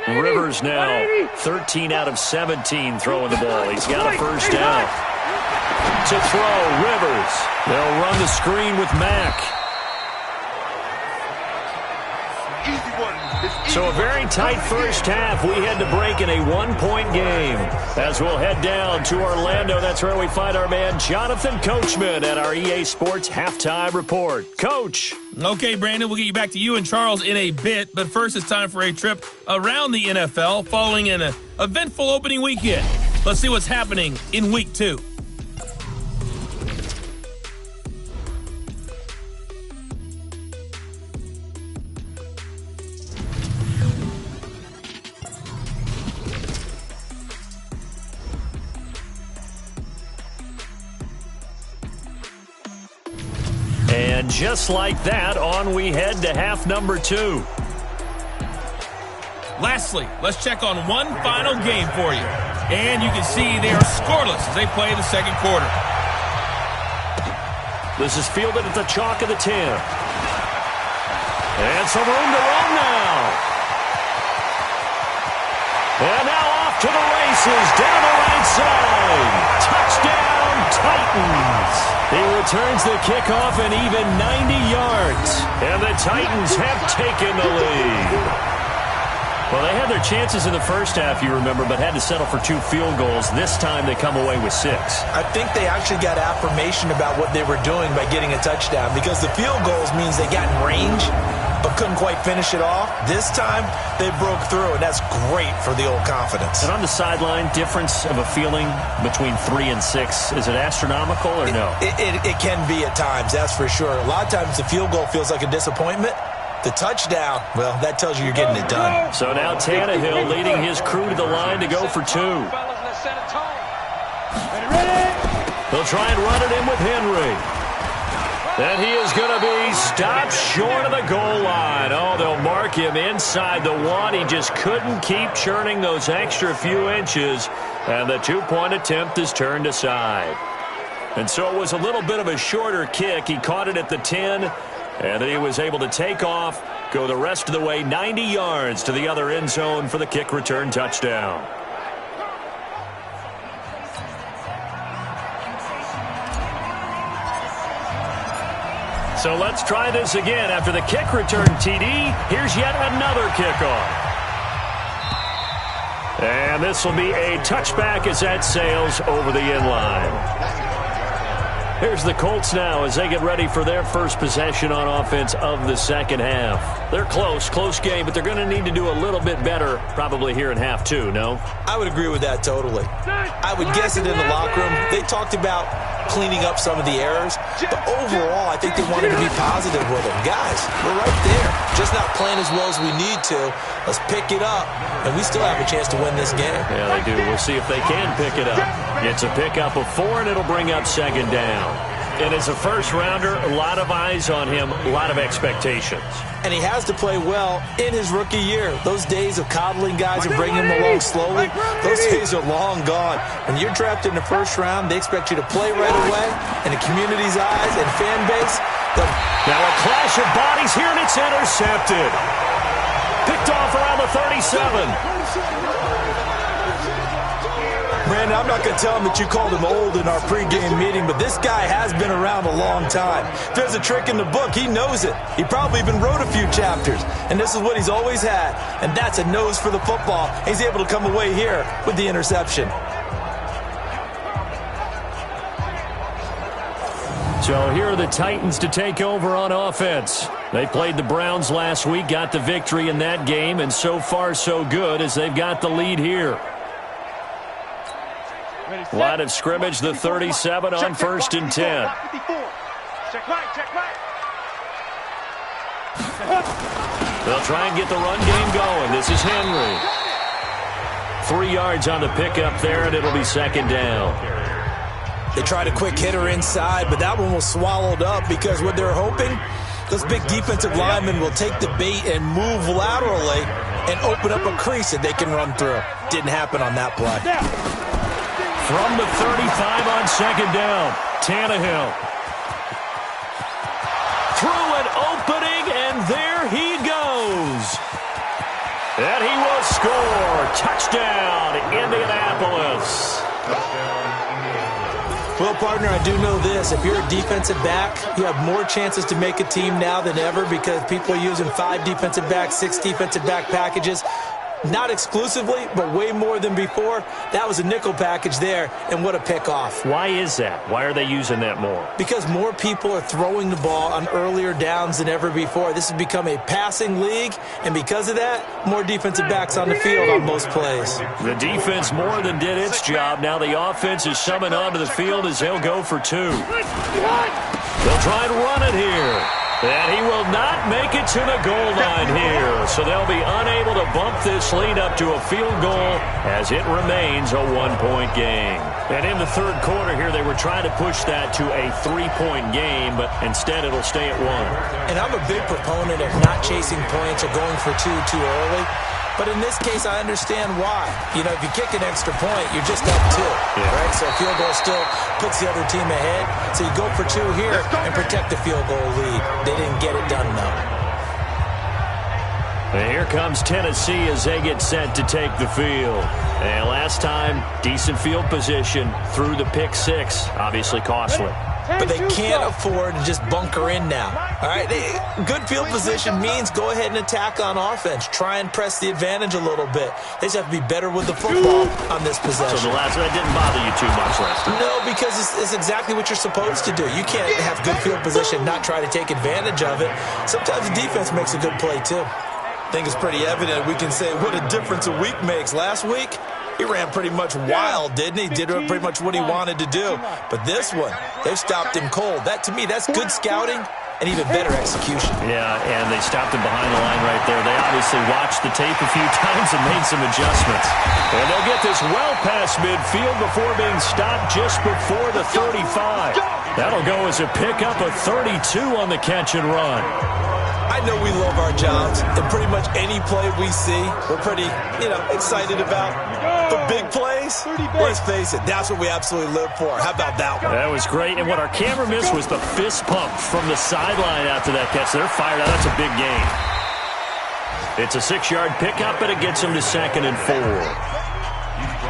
Rivers now 13 out of 17 throwing the ball. He's got a first down. To throw, Rivers. They'll run the screen with Mack. So a very tight first half. We head to break in a one-point game. As we'll head down to Orlando, that's where we find our man Jonathan Coachman at our EA Sports Halftime Report. Coach. Okay, Brandon, we'll get you back to you and Charles in a bit. But first, it's time for a trip around the NFL following an eventful opening weekend. Let's see what's happening in Week 2. And just like that, on we head to half number 2. Lastly, let's check on one final game for you. And you can see they are scoreless as they play the second quarter. This is fielded at the chalk of the 10. And some room to run now. And now off to the races down the right side. Touchdown, Titans. He returns the kickoff an even 90 yards. And the Titans have taken the lead. Well, they had their chances in the first half, you remember, but had to settle for 2 field goals. This time they come away with 6. I think they actually got affirmation about what they were doing by getting a touchdown, because the field goals means they got in range but couldn't quite finish it off. This time they broke through, and that's great for the old confidence. And on the sideline, difference of a feeling between 3 and 6, is it astronomical or no? It can be at times, that's for sure. A lot of times the field goal feels like a disappointment. The touchdown, well, that tells you you're getting it done. So now Tannehill leading his crew to the line to go for 2. They'll try and run it in with Henry. And he is going to be stopped short of the goal line. Oh, they'll mark him inside the 1. He just couldn't keep churning those extra few inches, and the 2-point attempt is turned aside. And so it was a little bit of a shorter kick. He caught it at the 10. And he was able to take off, go the rest of the way 90 yards to the other end zone for the kick return touchdown. So let's try this again. After the kick return TD, here's yet another kickoff. And this will be a touchback as that sails over the end line. Here's the Colts now as they get ready for their first possession on offense of the second half. They're close game, but they're going to need to do a little bit better probably here in half 2, no? I would agree with that totally. I would guess it in the locker room. They talked about cleaning up some of the errors, but overall I think they wanted to be positive with them. Guys, we're right there. Just not playing as well as we need to. Let's pick it up, and we still have a chance to win this game. Yeah, they do. We'll see if they can pick it up. It's a pickup of 4, and it'll bring up second down. And as a first-rounder, a lot of eyes on him, a lot of expectations. And he has to play well in his rookie year. Those days of coddling guys and bringing them along slowly, those days are long gone. When you're drafted in the first round, they expect you to play right away. And the community's eyes and fan base, now a clash of bodies here, and it's intercepted. Picked off around the 37. Brandon, I'm not going to tell him that you called him old in our pregame meeting, but this guy has been around a long time. If there's a trick in the book, he knows it. He probably even wrote a few chapters, and this is what he's always had, and that's a nose for the football. He's able to come away here with the interception. So here are the Titans to take over on offense. They played the Browns last week, got the victory in that game, and so far so good as they've got the lead here. Line of scrimmage, the 37 on 1st and 10. Check right. They'll try and get the run game going. This is Henry. 3 yards on the pickup there, and it'll be second down. They tried a quick hitter inside, but that one was swallowed up because what they're hoping, those big defensive linemen will take the bait and move laterally and open up a crease that they can run through. Didn't happen on that play. From the 35 on second down, Tannehill. Through an opening, and there he goes. And he will score. Touchdown, Indianapolis. Well, partner, I do know this. If you're a defensive back, you have more chances to make a team now than ever because people are using 5 defensive backs, 6 defensive back packages. Not exclusively, but way more than before. That was a nickel package there, and what a pickoff. Why is that? Why are they using that more? Because more people are throwing the ball on earlier downs than ever before. This has become a passing league, and because of that, more defensive backs on the field on most plays. The defense more than did its job. Now the offense is summoned onto the field as they'll go for 2. They'll try and run it here. And he will not make it to the goal line here. So they'll be unable to bump this lead up to a field goal as it remains a 1-point game. And in the third quarter here, they were trying to push that to a 3-point game, but instead it'll stay at 1. And I'm a big proponent of not chasing points or going for 2 too early. But in this case, I understand why. You know, if you kick an extra point, you're just up 2, right? So a field goal still puts the other team ahead. So you go for 2 here and protect the field goal lead. They didn't get it done, though. And here comes Tennessee as they get set to take the field. And last time, decent field position through the pick 6, obviously costly. but they can't afford to just bunker in now. All right, good field position means go ahead and attack on offense. Try and press the advantage a little bit. They just have to be better with the football on this possession. So the last that didn't bother you too much, Lester? No, because it's exactly what you're supposed to do. You can't have good field position, not try to take advantage of it. Sometimes the defense makes a good play, too. I think it's pretty evident we can say what a difference a week makes. Last week, he ran pretty much wild, didn't he? Did pretty much what he wanted to do. But this one, they've stopped him cold. That, to me, that's good scouting and even better execution. Yeah, and they stopped him behind the line right there. They obviously watched the tape a few times and made some adjustments. And they'll get this well past midfield before being stopped just before the 35. That'll go as a pickup of 32 on the catch and run. I know we love our jobs, and pretty much any play we see, we're pretty, excited about. The big plays, let's face it, that's what we absolutely live for. How about that one? That was great, and what our camera missed was the fist pump from the sideline after that catch. They're fired out. That's a big gain. It's a 6-yard pickup, but it gets them to 2nd and 4.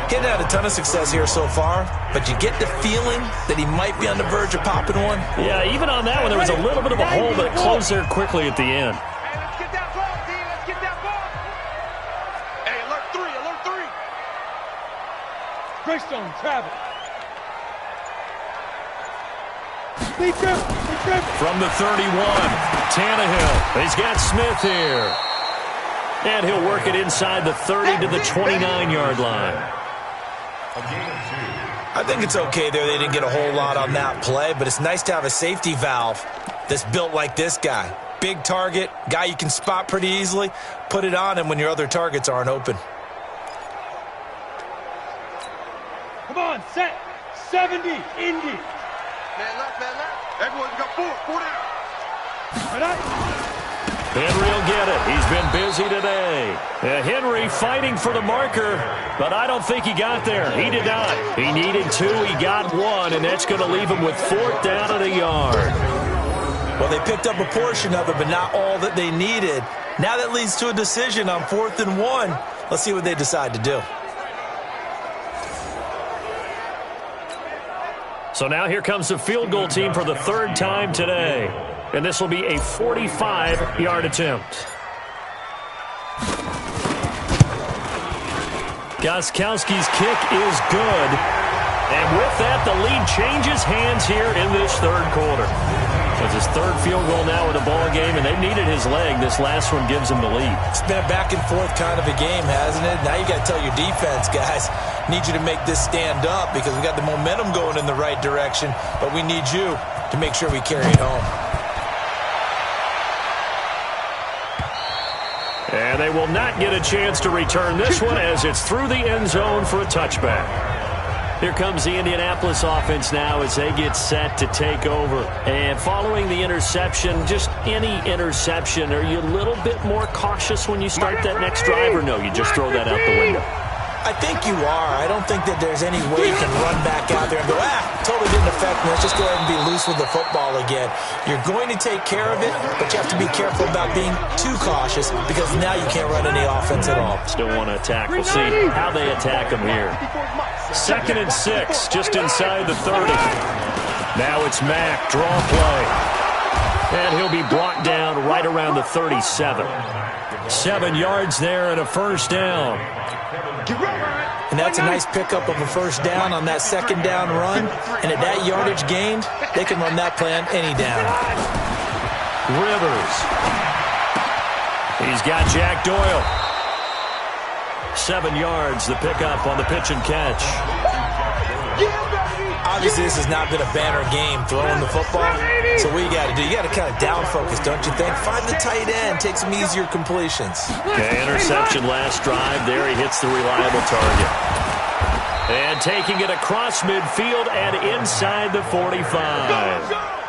Getting had a ton of success here so far, but you get the feeling that he might be on the verge of popping one. Yeah, even on that one, there was a little bit of a hole, but it closed there quickly at the end. Hey, let's get that ball, D. Let's get that ball. Hey, alert 3, alert 3. Greystone, travel. From the 31, Tannehill. He's got Smith here. And he'll work it inside the 30 to the 29-yard line. I think it's okay there. They didn't get a whole lot on that play, but it's nice to have a safety valve that's built like this guy. Big target, guy you can spot pretty easily. Put it on him when your other targets aren't open. Come on, set. 70, Indy. Man left, man left. Everyone's got 4 down. Right up. Henry will get it. He's been busy today. Henry fighting for the marker, but I don't think he got there. He did not. He needed 2. He got 1, and that's going to leave him with 4th down and a yard. Well, they picked up a portion of it, but not all that they needed. Now that leads to a decision on 4th and 1. Let's see what they decide to do. So now here comes the field goal team for the 3rd time today. And this will be a 45-yard attempt. Gostkowski's kick is good. And with that, the lead changes hands here in this 3rd quarter. It's his 3rd field goal now in the ball game, and they've needed his leg. This last one gives him the lead. It's been a back-and-forth kind of a game, hasn't it? Now you got to tell your defense, guys, need you to make this stand up because we got the momentum going in the right direction, but we need you to make sure we carry it home. And they will not get a chance to return this one as it's through the end zone for a touchback. Here comes the Indianapolis offense now as they get set to take over. And following the interception, just any interception, are you a little bit more cautious when you start that next drive, or no, you just throw that out the window? I think you are. I don't think that there's any way you can run back out there and go, totally didn't affect me. Let's just go ahead and be loose with the football again. You're going to take care of it, but you have to be careful about being too cautious because now you can't run any offense at all. Still want to attack. We'll see how they attack them here. 2nd and 6, just inside the 30. Now it's Mack, draw play. And he'll be brought down right around the 37. 7 yards there and a 1st down. And that's a nice pickup of a 1st down on that 2nd down run. And at that yardage gained, they can run that play on any down. Rivers. He's got Jack Doyle. 7 yards, the pickup on the pitch and catch. Obviously, this has not been a banner game throwing the football. So what you got to do, you got to kind of down focus, don't you think? Find the tight end, take some easier completions. Okay, interception last drive. There he hits the reliable target. And taking it across midfield and inside the 45.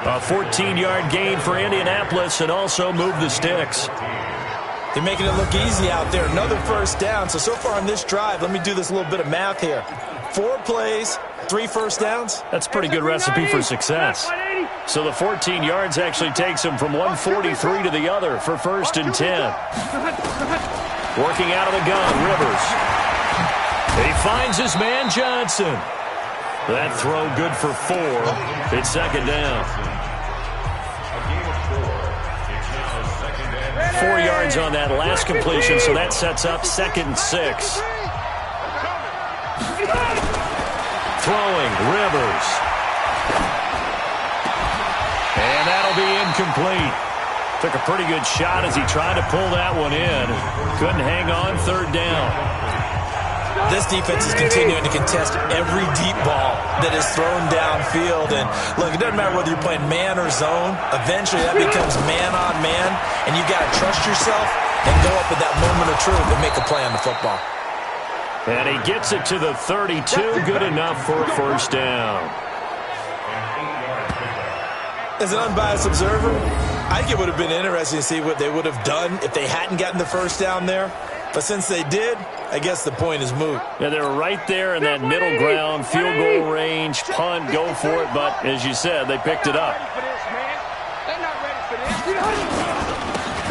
A 14-yard gain for Indianapolis and also move the sticks. They're making it look easy out there. Another 1st down. So far on this drive, let me do this little bit of math here. 4 plays, 3 1st downs. That's a pretty good recipe for success. So the 14 yards actually takes him from 143 to the other for 1st and 10. Working out of the gun, Rivers. He finds his man Johnson. That throw good for 4. It's second down. 4 yards on that last completion, so that sets up 2nd and 6. Throwing, Rivers. And that'll be incomplete. Took a pretty good shot as he tried to pull that one in. Couldn't hang on, 3rd down. This defense is continuing to contest every deep ball that is thrown downfield. And look, it doesn't matter whether you're playing man or zone. Eventually that becomes man on man. And you got to trust yourself and go up at that moment of truth and make a play on the football. And he gets it to the 32. Good enough for a 1st down. As an unbiased observer, I think it would have been interesting to see what they would have done if they hadn't gotten the 1st down there. But since they did, I guess the point is moot. Yeah, they're right there in that middle ground, field goal range, punt, go for it. But as you said, they picked it up.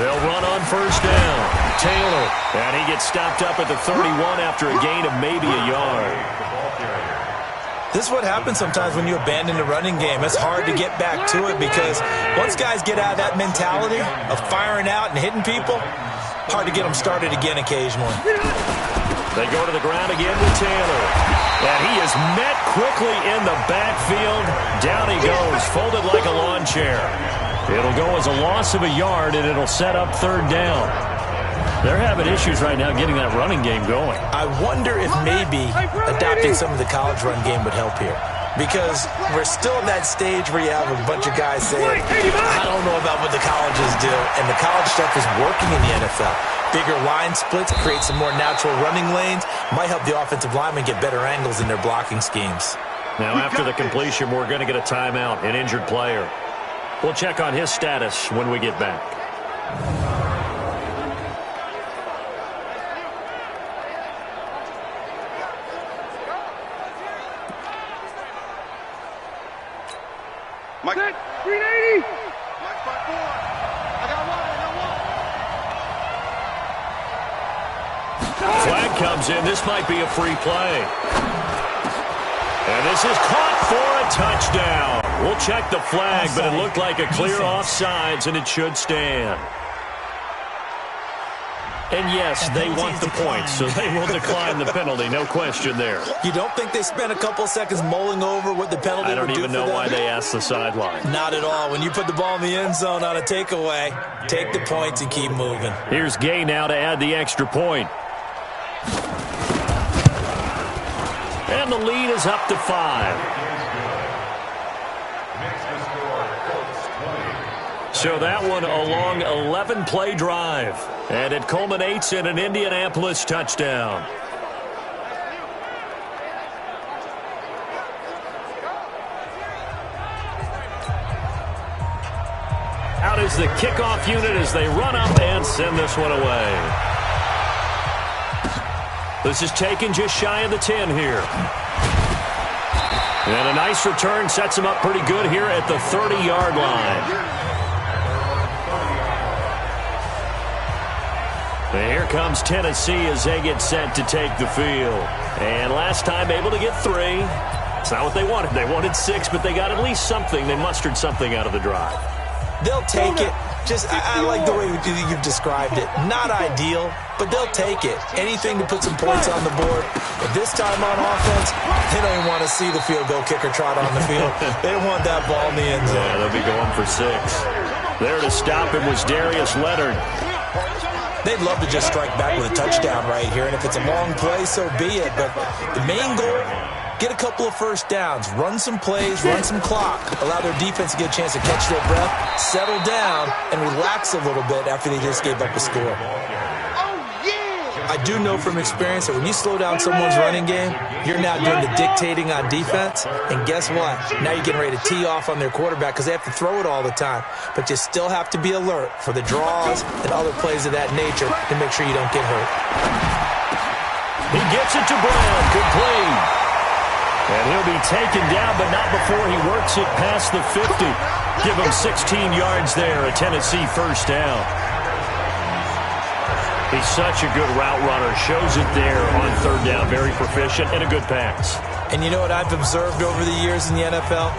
They'll run on 1st down. Taylor. And he gets stopped up at the 31 after a gain of maybe a yard. This is what happens sometimes when you abandon the running game. It's hard to get back to it because once guys get out of that mentality of firing out and hitting people, hard to get them started again occasionally. They go to the ground again with Taylor. And he is met quickly in the backfield. Down he goes, folded like a lawn chair. It'll go as a loss of a yard, and it'll set up 3rd down. They're having issues right now getting that running game going. I wonder if maybe adopting some of the college run game would help here. Because we're still at that stage where you have a bunch of guys saying, I don't know about what the colleges do. And the college stuff is working in the NFL. Bigger line splits, create some more natural running lanes. Might help the offensive linemen get better angles in their blocking schemes. Now after the completion, we're going to get a timeout, an injured player. We'll check on his status when we get back. Mike. 380. Mike 5-4. I got one. Flag comes in. This might be a free play. And this is caught for a touchdown. We'll check the flag, but it looked like a clear offsides, and it should stand. And yes, they want the points, so they will decline the penalty. No question there. You don't think they spent a couple seconds mulling over what the penalty would do for them? I don't even know why they asked the sideline. Not at all. When you put the ball in the end zone on a takeaway, take the points and keep moving. Here's Gay now to add the extra point. And the lead is up to 5. So that one a long 11-play drive. And it culminates in an Indianapolis touchdown. Out is the kickoff unit as they run up and send this one away. This is taken just shy of the 10 here. And a nice return sets him up pretty good here at the 30-yard line. And here comes Tennessee as they get set to take the field. And last time able to get 3. It's not what they wanted. They wanted 6, but they got at least something. They mustered something out of the drive. They'll take it. I like the way you've described it. Not ideal, but they'll take it. Anything to put some points on the board. But this time on offense, they don't even want to see the field goal kicker trot on the field. They want that ball in the end zone. Yeah, they'll be going for 6. There to stop him was Darius Leonard. They'd love to just strike back with a touchdown right here, and if it's a long play, so be it. But the main goal, get a couple of first downs, run some plays, run some clock, allow their defense to get a chance to catch their breath, settle down, and relax a little bit after they just gave up a score. I do know from experience that when you slow down someone's running game, you're now doing the dictating on defense. And guess what? Now you're getting ready to tee off on their quarterback because they have to throw it all the time. But you still have to be alert for the draws and other plays of that nature to make sure you don't get hurt. He gets it to Brown. Complete. And he'll be taken down, but not before he works it past the 50. Give him 16 yards there, a Tennessee first down. He's such a good route runner. Shows it there on 3rd down. Very proficient and a good pass. And you know what I've observed over the years in the NFL?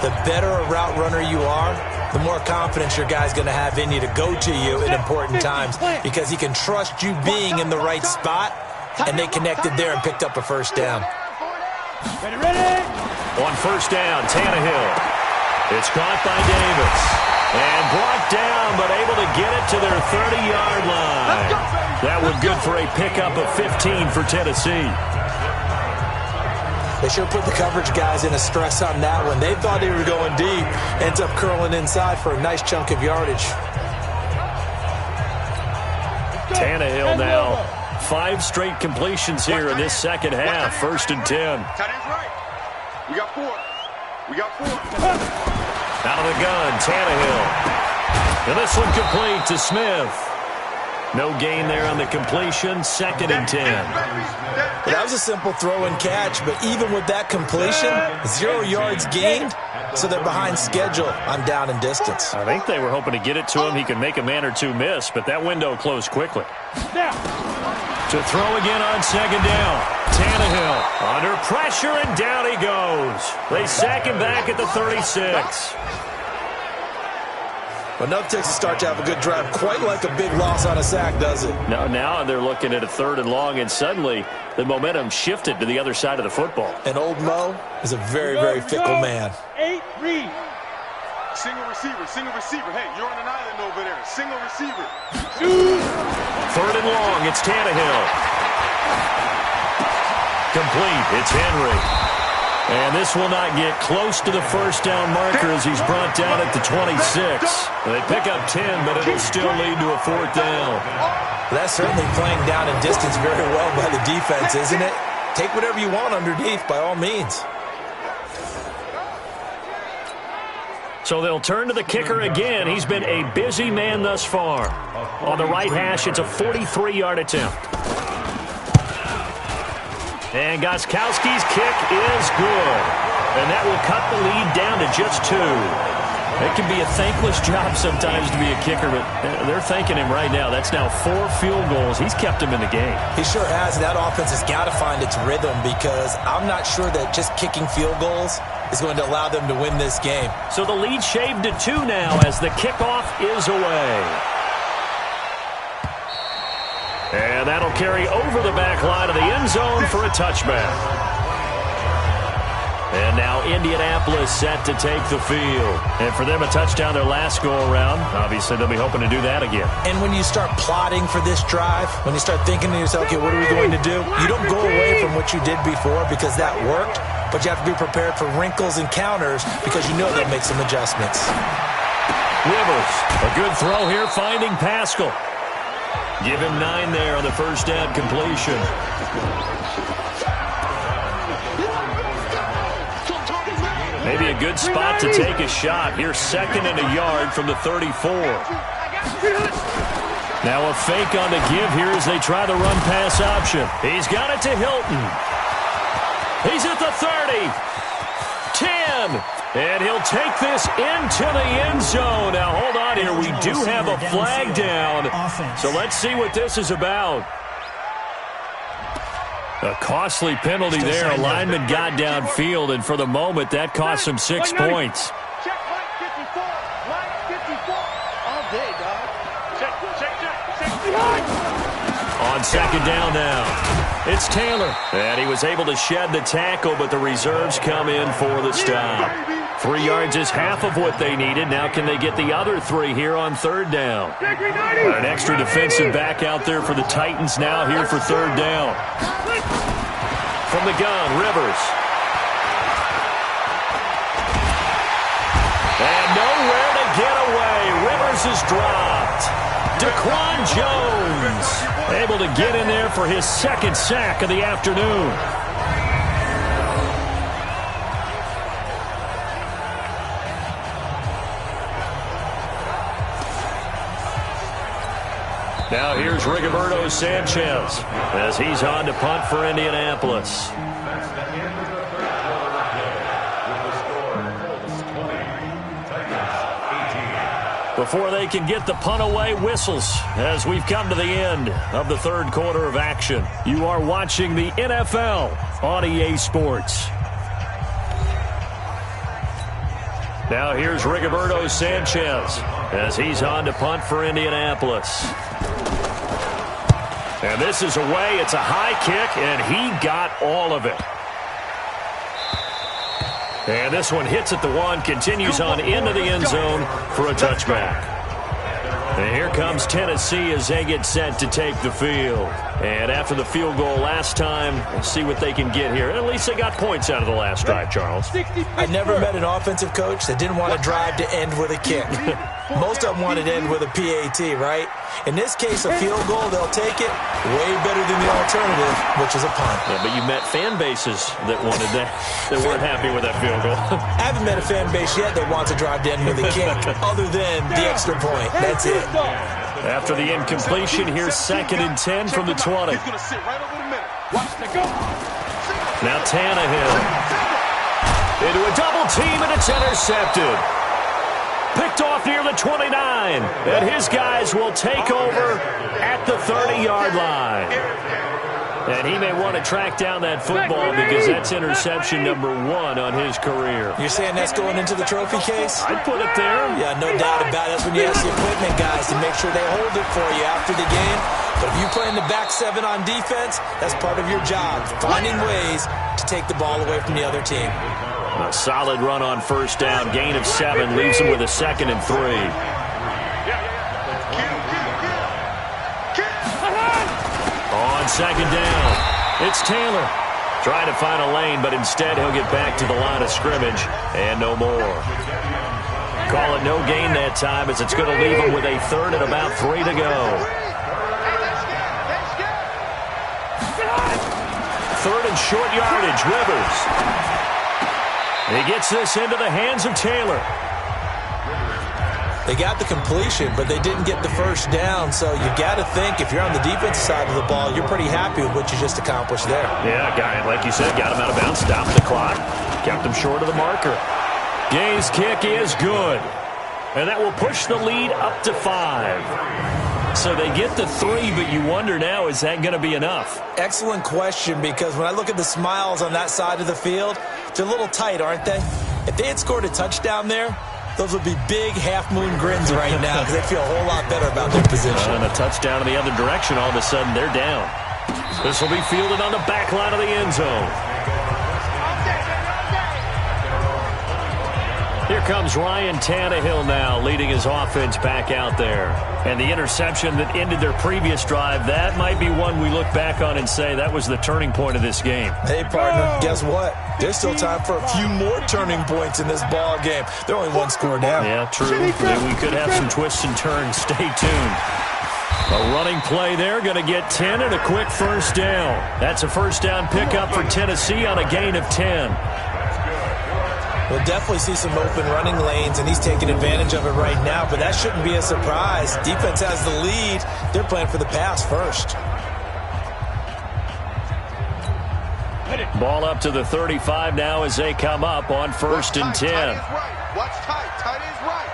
The better a route runner you are, the more confidence your guy's going to have in you to go to you in important times because he can trust you being in the right spot, and they connected there and picked up a first down. Ready? On first down, Tannehill. It's caught by Davis. And brought down, but able to get it to their 30-yard line. That was good for a pickup of 15 for Tennessee. They sure put the coverage guys in a stress on that one. They thought they were going deep. Ends up curling inside for a nice chunk of yardage. Tannehill now. 5 straight completions here in this second half. First and 10. Tight end's right. We got 4. We got 4. Out of the gun, Tannehill. And this one complete to Smith. No gain there on the completion. Second and 10. Well, that was a simple throw and catch, but even with that completion, 0 yards gained, so they're behind schedule on down and distance. I think they were hoping to get it to him. He could make a man or two miss, but that window closed quickly. To throw again on second down. Tannehill under pressure, and down he goes. They sack him back at the 36. But enough takes a start to have a good drive. Quite like a big loss on a sack, does it? No, now they're looking at a 3rd and long, and suddenly the momentum shifted to the other side of the football. And old Mo is a very, very fickle man. 8 read. Single receiver. Hey, you're on an island over there. Single receiver. 3rd and long, it's Tannehill. Complete, it's Henry. And this will not get close to the first down marker as he's brought down at the 26. They pick up 10, but it'll still lead to a 4th down. That's certainly playing down and distance very well by the defense, isn't it? Take whatever you want underneath, by all means. So they'll turn to the kicker again. He's been a busy man thus far. On the right hash, it's a 43-yard attempt. And Gostkowski's kick is good. And that will cut the lead down to just 2. It can be a thankless job sometimes to be a kicker, but they're thanking him right now. That's now 4 field goals. He's kept him in the game. He sure has. That offense has got to find its rhythm because I'm not sure that just kicking field goals is going to allow them to win this game. So the lead shaved to 2 now as the kickoff is away. And that'll carry over the back line of the end zone for a touchback. And now Indianapolis set to take the field. And for them, a touchdown their last go-around. Obviously, they'll be hoping to do that again. And when you start plotting for this drive, when you start thinking to yourself, okay, what are we going to do? You don't go away from what you did before because that worked, but you have to be prepared for wrinkles and counters because you know they'll make some adjustments. Rivers, a good throw here, finding Pascal. Give him 9 there on the first down completion. Maybe a good spot to take a shot. Here's 2nd and a yard from the 34. Now a fake on the give here as they try the run-pass option. He's got it to Hilton. He's at the 30. 10. And he'll take this into the end zone. Now, hold on here. We do have a flag down. So let's see what this is about. A costly penalty there. A lineman got downfield, and for the moment, that cost him 6 points. Check line 54. Line 54. All day, dog. Check. On second down now, it's Taylor. And he was able to shed the tackle, but the reserves come in for the stop. 3 yards is half of what they needed. Now can they get the other 3 here on 3rd down? An extra defensive back out there for the Titans now here for 3rd down. From the gun, Rivers. And nowhere to get away. Rivers is dropped. Daquan Jones able to get in there for his 2nd sack of the afternoon. Now here's Rigoberto Sanchez as he's on to punt for Indianapolis. Before they can get the punt away, whistles as we've come to the end of the 3rd quarter of action. You are watching the NFL on EA Sports. Now here's Rigoberto Sanchez as he's on to punt for Indianapolis. And this is away. It's a high kick, and he got all of it. And this one hits at the 1, continues on into the end zone for a touchback. And here comes Tennessee as they get set to take the field. And after the field goal last time, let's see what they can get here. At least they got points out of the last drive, Charles. I never met an offensive coach that didn't want to drive to end with a kick. Most of them wanted to end with a PAT, right? In this case, a field goal, they'll take it way better than the alternative, which is a punt. Yeah, but you met fan bases that wanted that, that weren't happy with that field goal. I haven't met a fan base yet that wants to drive to end with a kick, other than the extra point. That's it. After the incompletion, here's 2nd and 10 from the 20. Now Tannehill into a double team, and it's intercepted. Picked off near the 29, and his guys will take over at the 30-yard line. And he may want to track down that football because that's interception number 1 on his career. You're saying that's going into the trophy case? I'd put it there. Yeah, no doubt about it. That's when you ask the equipment guys to make sure they hold it for you after the game. But if you play in the back 7 on defense, that's part of your job, finding ways to take the ball away from the other team. A solid run on first down. Gain of 7 leaves him with a 2nd and 3. On 2nd down, it's Taylor. Trying to find a lane, but instead he'll get back to the line of scrimmage and no more. Call it no gain that time as it's going to leave him with a 3rd and about 3 to go. 3rd and short yardage, Rivers. He gets this into the hands of Taylor. They got the completion, but they didn't get the first down, so you got to think if you're on the defensive side of the ball, you're pretty happy with what you just accomplished there. Yeah, guy, like you said, got him out of bounds, stopped the clock, kept him short of the marker. Gay's kick is good, and that will push the lead up to 5. So they get the 3, but you wonder now, is that going to be enough? Excellent question, because when I look at the smiles on that side of the field, they're a little tight, aren't they? If they had scored a touchdown there, those would be big half-moon grins right now because they feel a whole lot better about their position. And a touchdown in the other direction, all of a sudden they're down. This will be fielded on the back line of the end zone. Here comes Ryan Tannehill now, leading his offense back out there. And the interception that ended their previous drive, that might be one we look back on and say that was the turning point of this game. Hey, partner, guess what? There's still time for a few more turning points in this ball game. They're only 1 score down. Yeah, true. We could have some twists and turns. Stay tuned. A running play there, going to get 10 and a quick first down. That's a first down pickup for Tennessee on a gain of 10. We'll definitely see some open running lanes, and he's taking advantage of it right now, but that shouldn't be a surprise. Defense has the lead. They're playing for the pass first. Ball up to the 35 now as they come up on 1st and 10. Watch tight. Tight is right.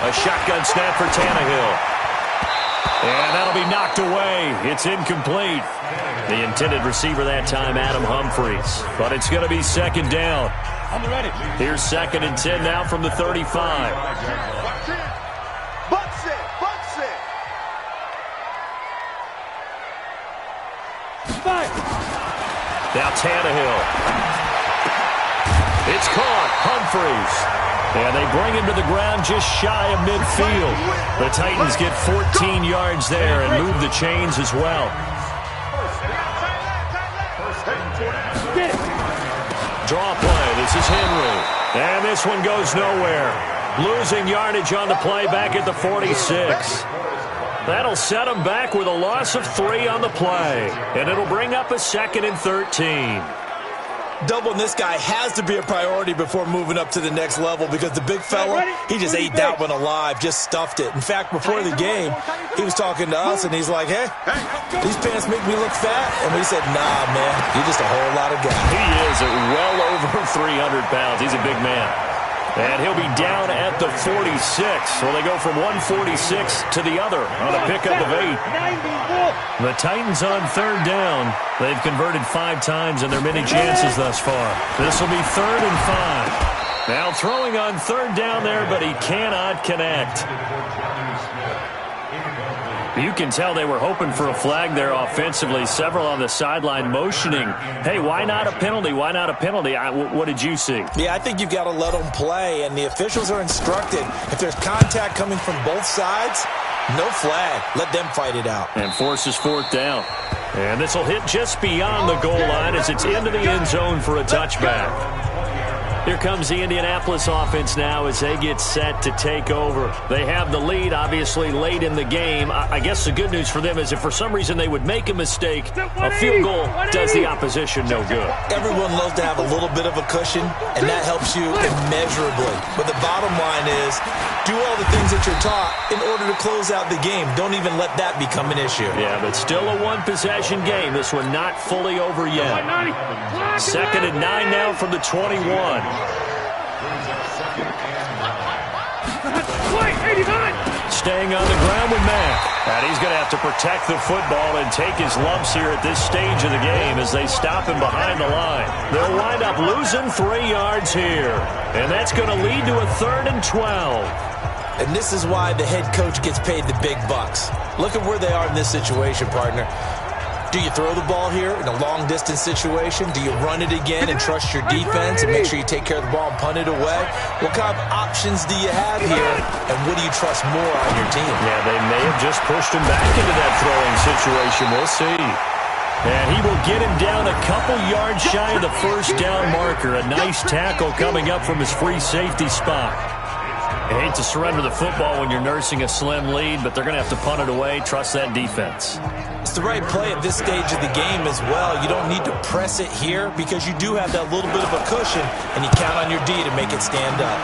A shotgun snap for Tannehill. And that'll be knocked away. It's incomplete. The intended receiver that time, Adam Humphries. But it's going to be 2nd down. Here's 2nd and 10 now from the 35. Bucks it. Bucks it. Now Tannehill. It's caught. Humphries. And they bring him to the ground just shy of midfield. The Titans get 14 yards there and move the chains as well. Draw play. This is Henry. And this one goes nowhere. Losing yardage on the play back at the 46. That'll set them back with a loss of 3 on the play. And it'll bring up a 2nd and 13. Doubling this guy has to be a priority before moving up to the next level because the big fella, he just ate that one alive, just stuffed it. In fact, before the game, he was talking to us, and he's like, hey, these pants make me look fat. And we said, nah, man, you're just a whole lot of guy. He is at well over 300 pounds. He's a big man. And he'll be down at the 46. So they go from 146 to the other on a pickup of 8. The Titans on 3rd down. They've converted 5 times in their many chances thus far. This will be 3rd and 5. Now throwing on 3rd down there, but he cannot connect. You can tell they were hoping for a flag there offensively. Several on the sideline motioning, hey, why not a penalty? Why not a penalty? What did you see? Yeah, I think you've got to let them play, and the officials are instructed. If there's contact coming from both sides, no flag. Let them fight it out. And forces 4th down. And this will hit just beyond the goal line as it's into the end zone for a touchback. Here comes the Indianapolis offense now as they get set to take over. They have the lead, obviously, late in the game. I guess the good news for them is if for some reason they would make a mistake, a field goal does the opposition no good. Everyone loves to have a little bit of a cushion, and that helps you immeasurably. But the bottom line is, do all the things that you're taught in order to close out the game. Don't even let that become an issue. Yeah, but still a one-possession game. This one not fully over yet. 2nd and 9 now from the 21. Staying on the ground with Mack. And he's going to have to protect the football and take his lumps here at this stage of the game as they stop him behind the line. They'll wind up losing 3 yards here. And that's going to lead to a 3rd and 12. And this is why the head coach gets paid the big bucks. Look at where they are in this situation, partner. Do you throw the ball here in a long-distance situation? Do you run it again and trust your defense and make sure you take care of the ball and punt it away? What kind of options do you have here, and what do you trust more on your team? Yeah, they may have just pushed him back into that throwing situation. We'll see. And he will get him down a couple yards shy of the 1st down marker. A nice tackle coming up from his free safety spot. You hate to surrender the football when you're nursing a slim lead, but they're going to have to punt it away. Trust that defense. It's the right play at this stage of the game as well. You don't need to press it here because you do have that little bit of a cushion, and you count on your D to make it stand up.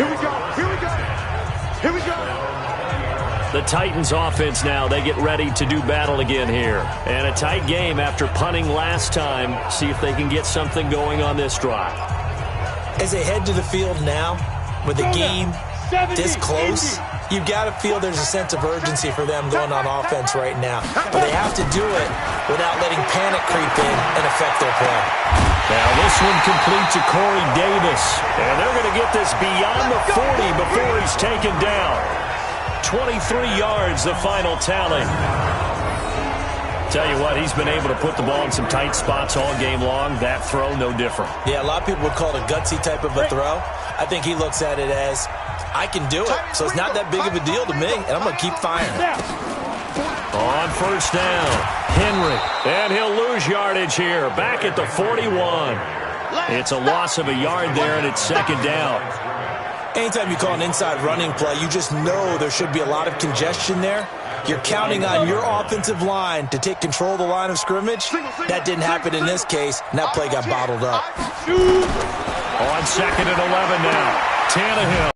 Here we go. Here we go. Here we go. The Titans offense now, they get ready to do battle again here. And a tight game after punting last time. See if they can get something going on this drive. As they head to the field now, with the game this close, you've got to feel there's a sense of urgency for them going on offense right now. But they have to do it without letting panic creep in and affect their play. Now this one complete to Corey Davis. And they're going to get this beyond the 40 before he's taken down. 23 yards, the final tally. Tell you what, he's been able to put the ball in some tight spots all game long. That throw, no different. Yeah, a lot of people would call it a gutsy type of a throw. I think he looks at it as, I can do it, so it's not that big of a deal to me, and I'm going to keep firing. On 1st down, Henry. And he'll lose yardage here, back at the 41. It's a loss of a yard there, and it's 2nd down. Anytime you call an inside running play, you just know there should be a lot of congestion there. You're counting on your offensive line to take control of the line of scrimmage. That didn't happen in this case, and that play got bottled up. On 2nd and 11 now, Tannehill.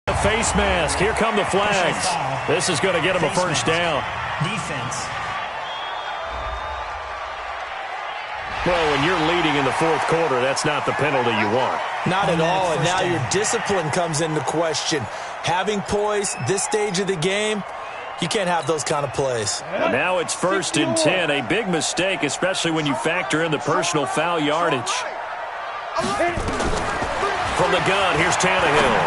The face mask. Here come the flags. This is going to get him a 1st down. Defense. Well, when you're leading in the 4th quarter, that's not the penalty you want. Not at all, and now your discipline comes into question. Having poise this stage of the game, you can't have those kind of plays. Now it's 1st and 10. A big mistake, especially when you factor in the personal foul yardage. From the gun, here's Tannehill.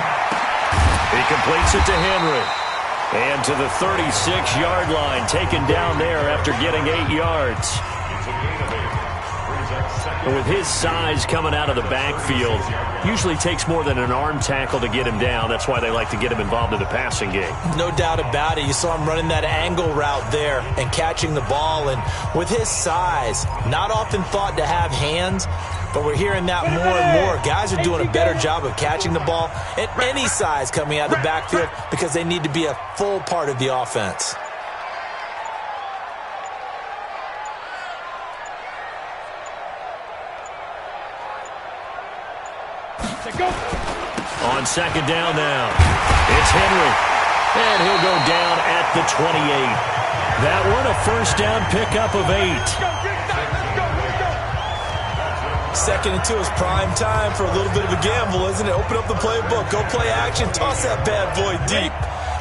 He completes it to Henry. And to the 36-yard line, taken down there after getting 8 yards. And with his size coming out of the backfield, usually takes more than an arm tackle to get him down. That's why they like to get him involved in the passing game. No doubt about it. You saw him running that angle route there and catching the ball. And with his size, not often thought to have hands, but we're hearing that more and more. Guys are doing a better job of catching the ball at any size coming out of the backfield because they need to be a full part of the offense. On 2nd down now, it's Henry. And he'll go down at the 28. That one, a first down pickup of 8. Second and 2 is prime time for a little bit of a gamble, isn't it? Open up the playbook, go play action, toss that bad boy deep.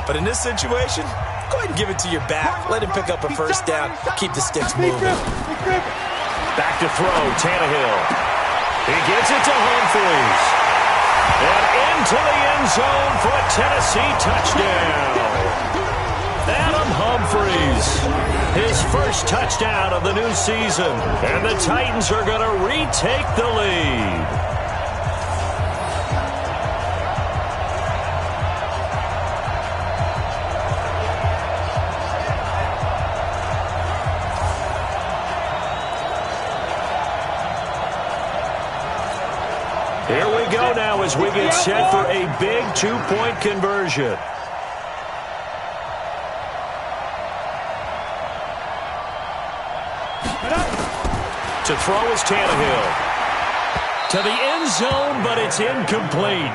But in this situation, go ahead and give it to your back. Let him pick up a first down. Keep the sticks moving. Back to throw, Tannehill. He gets it to Humphries. And into the end zone for a Tennessee touchdown. Adam Humphries, his first touchdown of the new season. And the Titans are going to retake the lead. Here we go now as we get set for a big two-point conversion. To throw is Tannehill. To the end zone, but it's incomplete.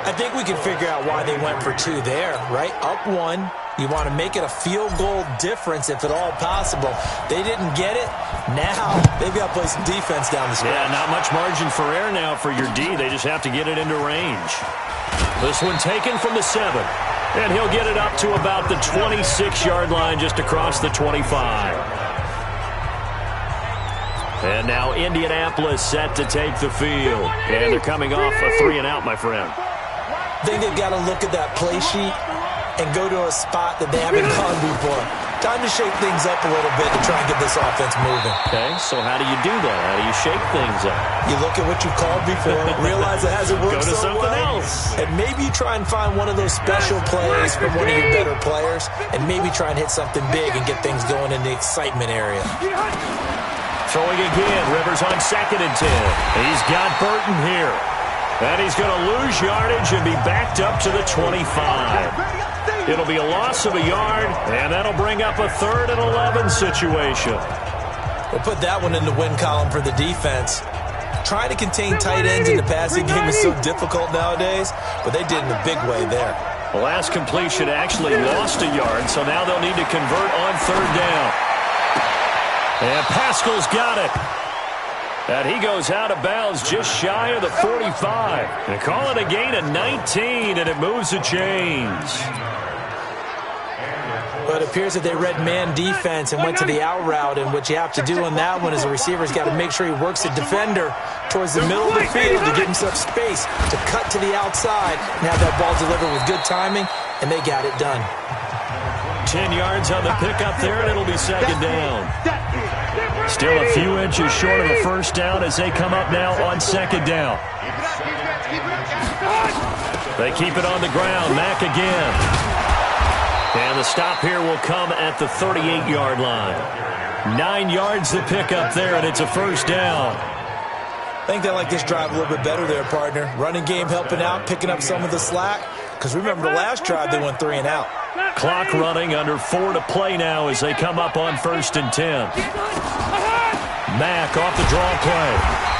I think we can figure out why they went for 2 there, right? Up 1. You want to make it a field goal difference if at all possible. They didn't get it. Now they've got to play some defense down the stretch. Yeah, not much margin for error now for your D. They just have to get it into range. This one taken from the 7. And he'll get it up to about the 26-yard line just across the 25. And now Indianapolis set to take the field. And they're coming off a 3-and-out, my friend. I think they've got to look at that play sheet and go to a spot that they haven't gone before. Time to shake things up a little bit to try and get this offense moving. Okay, so how do you do that? How do you shake things up? You look at what you called before, realize it hasn't worked Go to so something well, else. and maybe you try and find one of those special plays from one of your better players, and maybe try and hit something big and get things going in the excitement area. Throwing again, Rivers on 2nd and 10. He's got Burton here. And he's going to lose yardage and be backed up to the 25. It'll be a loss of a yard, and that'll bring up a 3rd and 11 situation. We'll put that one in the win column for the defense. Trying to contain tight ends in the passing game is so difficult nowadays, but they did in a big way there. The last completion actually lost a yard, so now they'll need to convert on 3rd down. And Pascal's got it. And he goes out of bounds just shy of the 45. And call it a gain of 19, and it moves the chains. But it appears that they read man defense and went to the out route, and what you have to do on that one is the receiver's got to make sure he works the defender towards the middle of the field to give himself space to cut to the outside and have that ball delivered with good timing, and they got it done. 10 yards on the pickup there, and it'll be 2nd down. Still a few inches short of a first down as they come up now on 2nd down. They keep it on the ground. Mack again. And the stop here will come at the 38-yard line. 9 yards the pickup there, and it's a first down. I think they like this drive a little bit better there, partner. Running game helping out, picking up some of the slack. Because remember, the last drive they went 3-and-out. Clock running, under 4 to play now as they come up on 1st and 10. Mack off the draw play.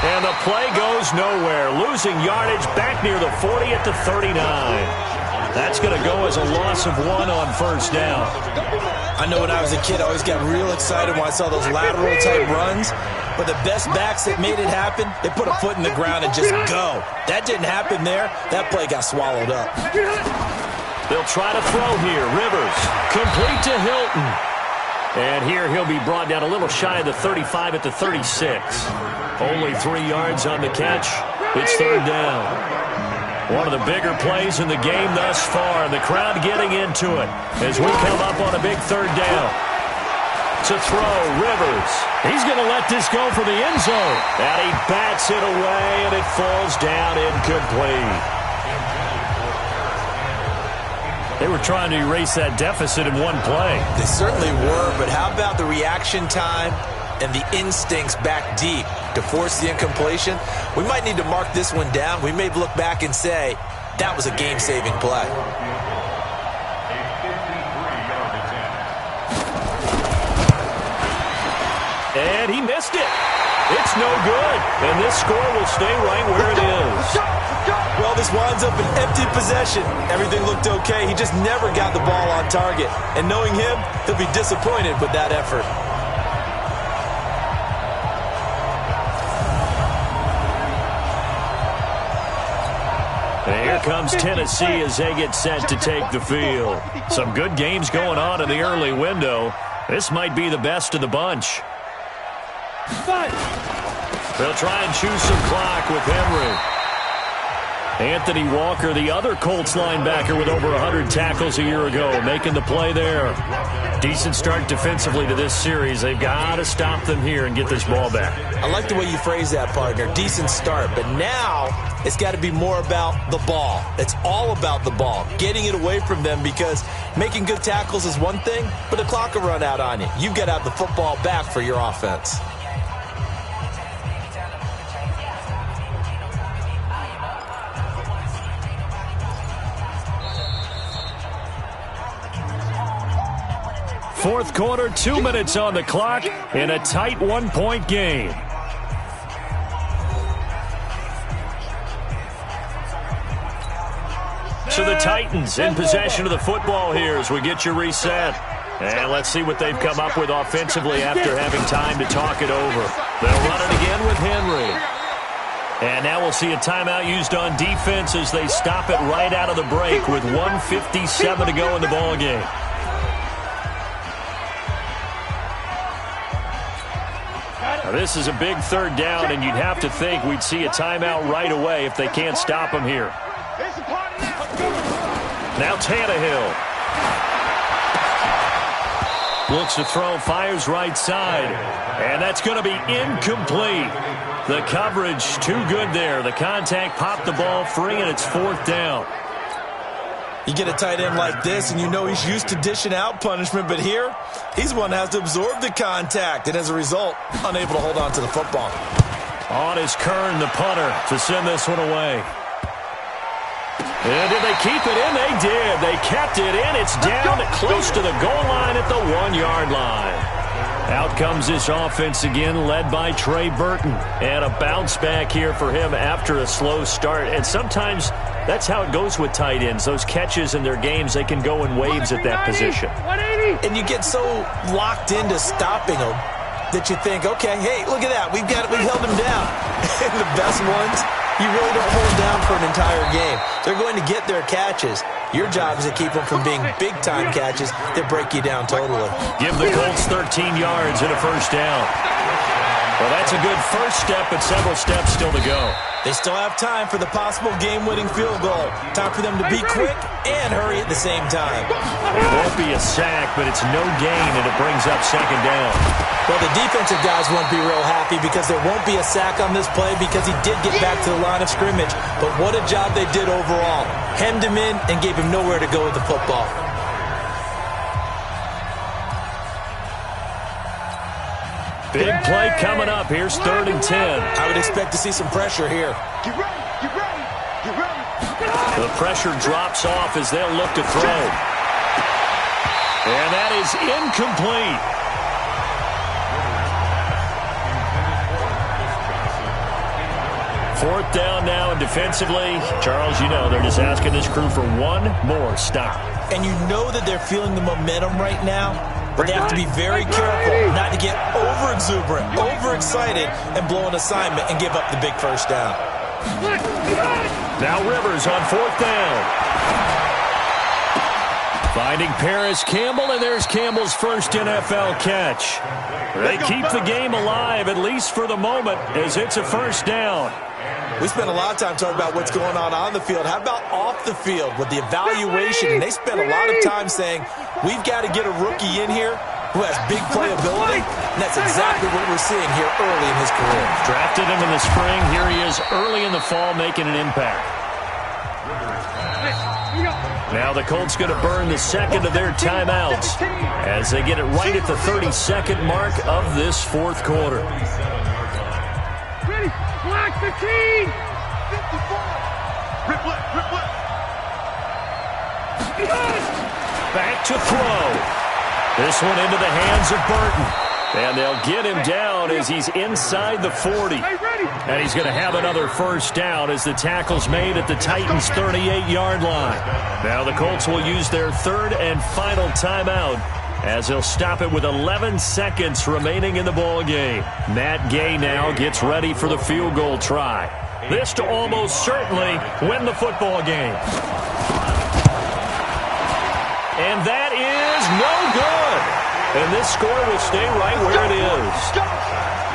And the play goes nowhere. Losing yardage back near the 40 at the 39. That's going to go as a loss of 1 on 1st down. I know when I was a kid, I always got real excited when I saw those lateral-type runs. But the best backs that made it happen, they put a foot in the ground and just go. That didn't happen there. That play got swallowed up. They'll try to throw here. Rivers, complete to Hilton. And here he'll be brought down a little shy of the 35 at the 36. Only 3 yards on the catch. It's 3rd down. One of the bigger plays in the game thus far. The crowd getting into it as we come up on a big 3rd down. To throw, Rivers. He's going to let this go for the end zone. And he bats it away, and it falls down incomplete. They were trying to erase that deficit in one play. They certainly were, but how about the reaction time and the instincts back deep to force the incompletion? We might need to mark this one down. We may look back and say, that was a game-saving play. And he missed it. It's no good, and this score will stay right where it is. Well, this winds up an empty possession. Everything looked okay. He just never got the ball on target. And knowing him, he'll be disappointed with that effort. And here comes Tennessee as they get set to take the field. Some good games going on in the early window. This might be the best of the bunch. They'll try and choose some clock with Henry. Anthony Walker, the other Colts linebacker with over 100 tackles a year ago, making the play there. Decent start defensively to this series. They've got to stop them here and get this ball back. I like the way you phrase that, partner. Decent start. But now it's got to be more about the ball. It's all about the ball. Getting it away from them, because making good tackles is one thing, but the clock will run out on you. You've got to have the football back for your offense. Fourth quarter, 2 minutes on the clock in a tight one-point game. So the Titans in possession of the football here as we get you reset. And let's see what they've come up with offensively after having time to talk it over. They'll run it again with Henry. And now we'll see a timeout used on defense as they stop it right out of the break with 1:57 to go in the ballgame. Now this is a big third down, and you'd have to think we'd see a timeout right away if they can't stop him here. Now Tannehill. Looks to throw, fires right side. And that's going to be incomplete. The coverage too good there. The contact popped the ball free, and it's fourth down. You get a tight end like this, and you know he's used to dishing out punishment, but here, he's one that has to absorb the contact, and as a result, unable to hold on to the football. On is Kern, the punter, to send this one away. And did they keep it in? They did. They kept it in. It's down close to the goal line at the 1-yard line. Out comes this offense again, led by Trey Burton. And a bounce back here for him after a slow start. And sometimes that's how it goes with tight ends. Those catches in their games, they can go in waves at that position. And you get so locked into stopping them that you think, okay, hey, look at that. We've held him down. And the best ones, you really don't hold down for an entire game. They're going to get their catches. Your job is to keep them from being big-time catches that break you down totally. Give the Colts 13 yards and a first down. Well, that's a good first step, but several steps still to go. They still have time for the possible game-winning field goal. Time for them to be quick and hurry at the same time. It won't be a sack, but it's no gain, and it brings up second down. Well, the defensive guys won't be real happy because there won't be a sack on this play because he did get back to the line of scrimmage. But what a job they did overall. Hemmed him in and gave him nowhere to go with the football. Big play coming up. Here's 3rd and 10. I would expect to see some pressure here. Get ready, get ready, get ready. The pressure drops off as they'll look to throw. And that is incomplete. Fourth down now, and defensively, Charles, you know, they're just asking this crew for one more stop. And you know that they're feeling the momentum right now, but they have to be very careful not to get over-exuberant, over-excited, and blow an assignment and give up the big first down. Now Rivers on 4th down. Finding Paris Campbell, and there's Campbell's first NFL catch. They keep the game alive, at least for the moment, as it's a first down. We spent a lot of time talking about what's going on the field. How about off the field with the evaluation? And they spent a lot of time saying, we've got to get a rookie in here who has big playability. And that's exactly what we're seeing here early in his career. Drafted him in the spring. Here he is early in the fall making an impact. Now the Colts going to burn the second of their timeouts as they get it right at the 32nd mark of this fourth quarter. Black 15! 54! Rip left, rip left. Back to throw. This one into the hands of Burton. And they'll get him down as he's inside the 40. And he's going to have another first down as the tackle's made at the Titans' 38-yard line. Now the Colts will use their third and final timeout as they'll stop it with 11 seconds remaining in the ball game. Matt Gay now gets ready for the field goal try. This to almost certainly win the football game. And that is no good. And this score will stay right where it is.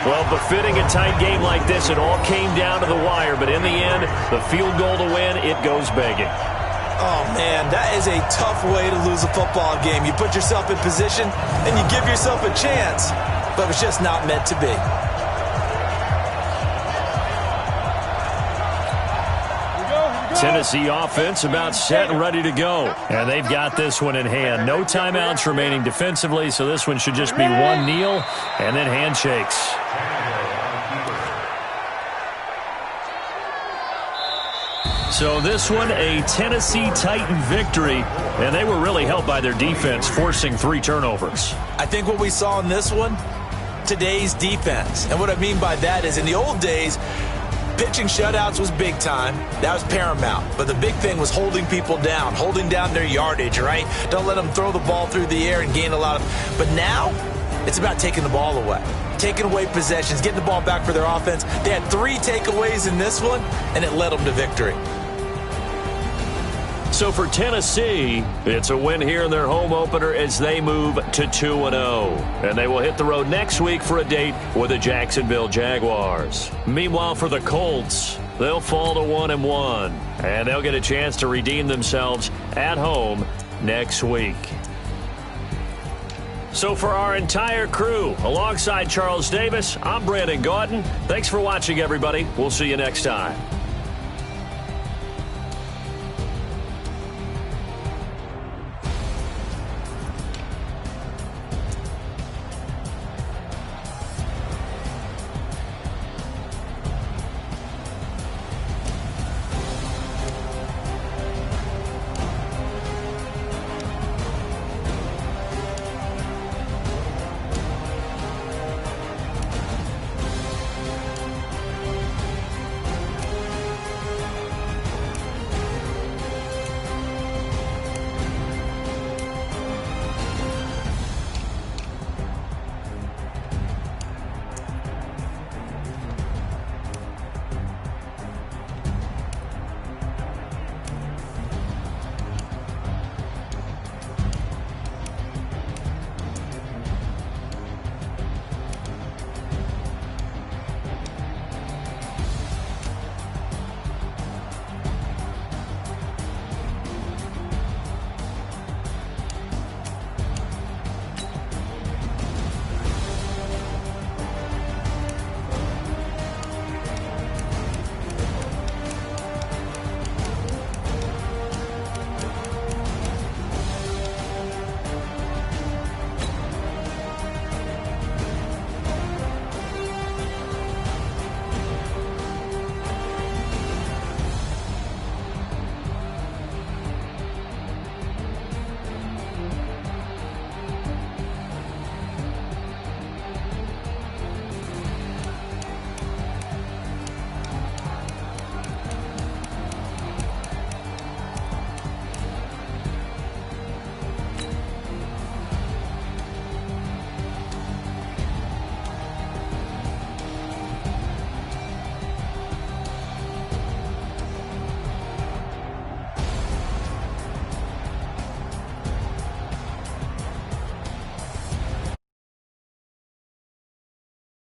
Well, befitting a tight game like this, it all came down to the wire. But in the end, the field goal to win, it goes begging. Oh, man, that is a tough way to lose a football game. You put yourself in position, and you give yourself a chance. But it's just not meant to be. Tennessee offense about set and ready to go. And they've got this one in hand. No timeouts remaining defensively, so this one should just be one kneel and then handshakes. So this one, a Tennessee Titan victory, and they were really helped by their defense, forcing 3 turnovers. I think what we saw in this one, today's defense. And what I mean by that is in the old days, pitching shutouts was big time. That was paramount. But the big thing was holding people down, holding down their yardage, right? Don't let them throw the ball through the air and gain a lot of... But now, it's about taking the ball away. Taking away possessions, getting the ball back for their offense. They had 3 takeaways in this one, and it led them to victory. So for Tennessee, it's a win here in their home opener as they move to 2-0. And they will hit the road next week for a date with the Jacksonville Jaguars. Meanwhile, for the Colts, they'll fall to 1-1. And they'll get a chance to redeem themselves at home next week. So for our entire crew, alongside Charles Davis, I'm Brandon Gaudin. Thanks for watching, everybody. We'll see you next time.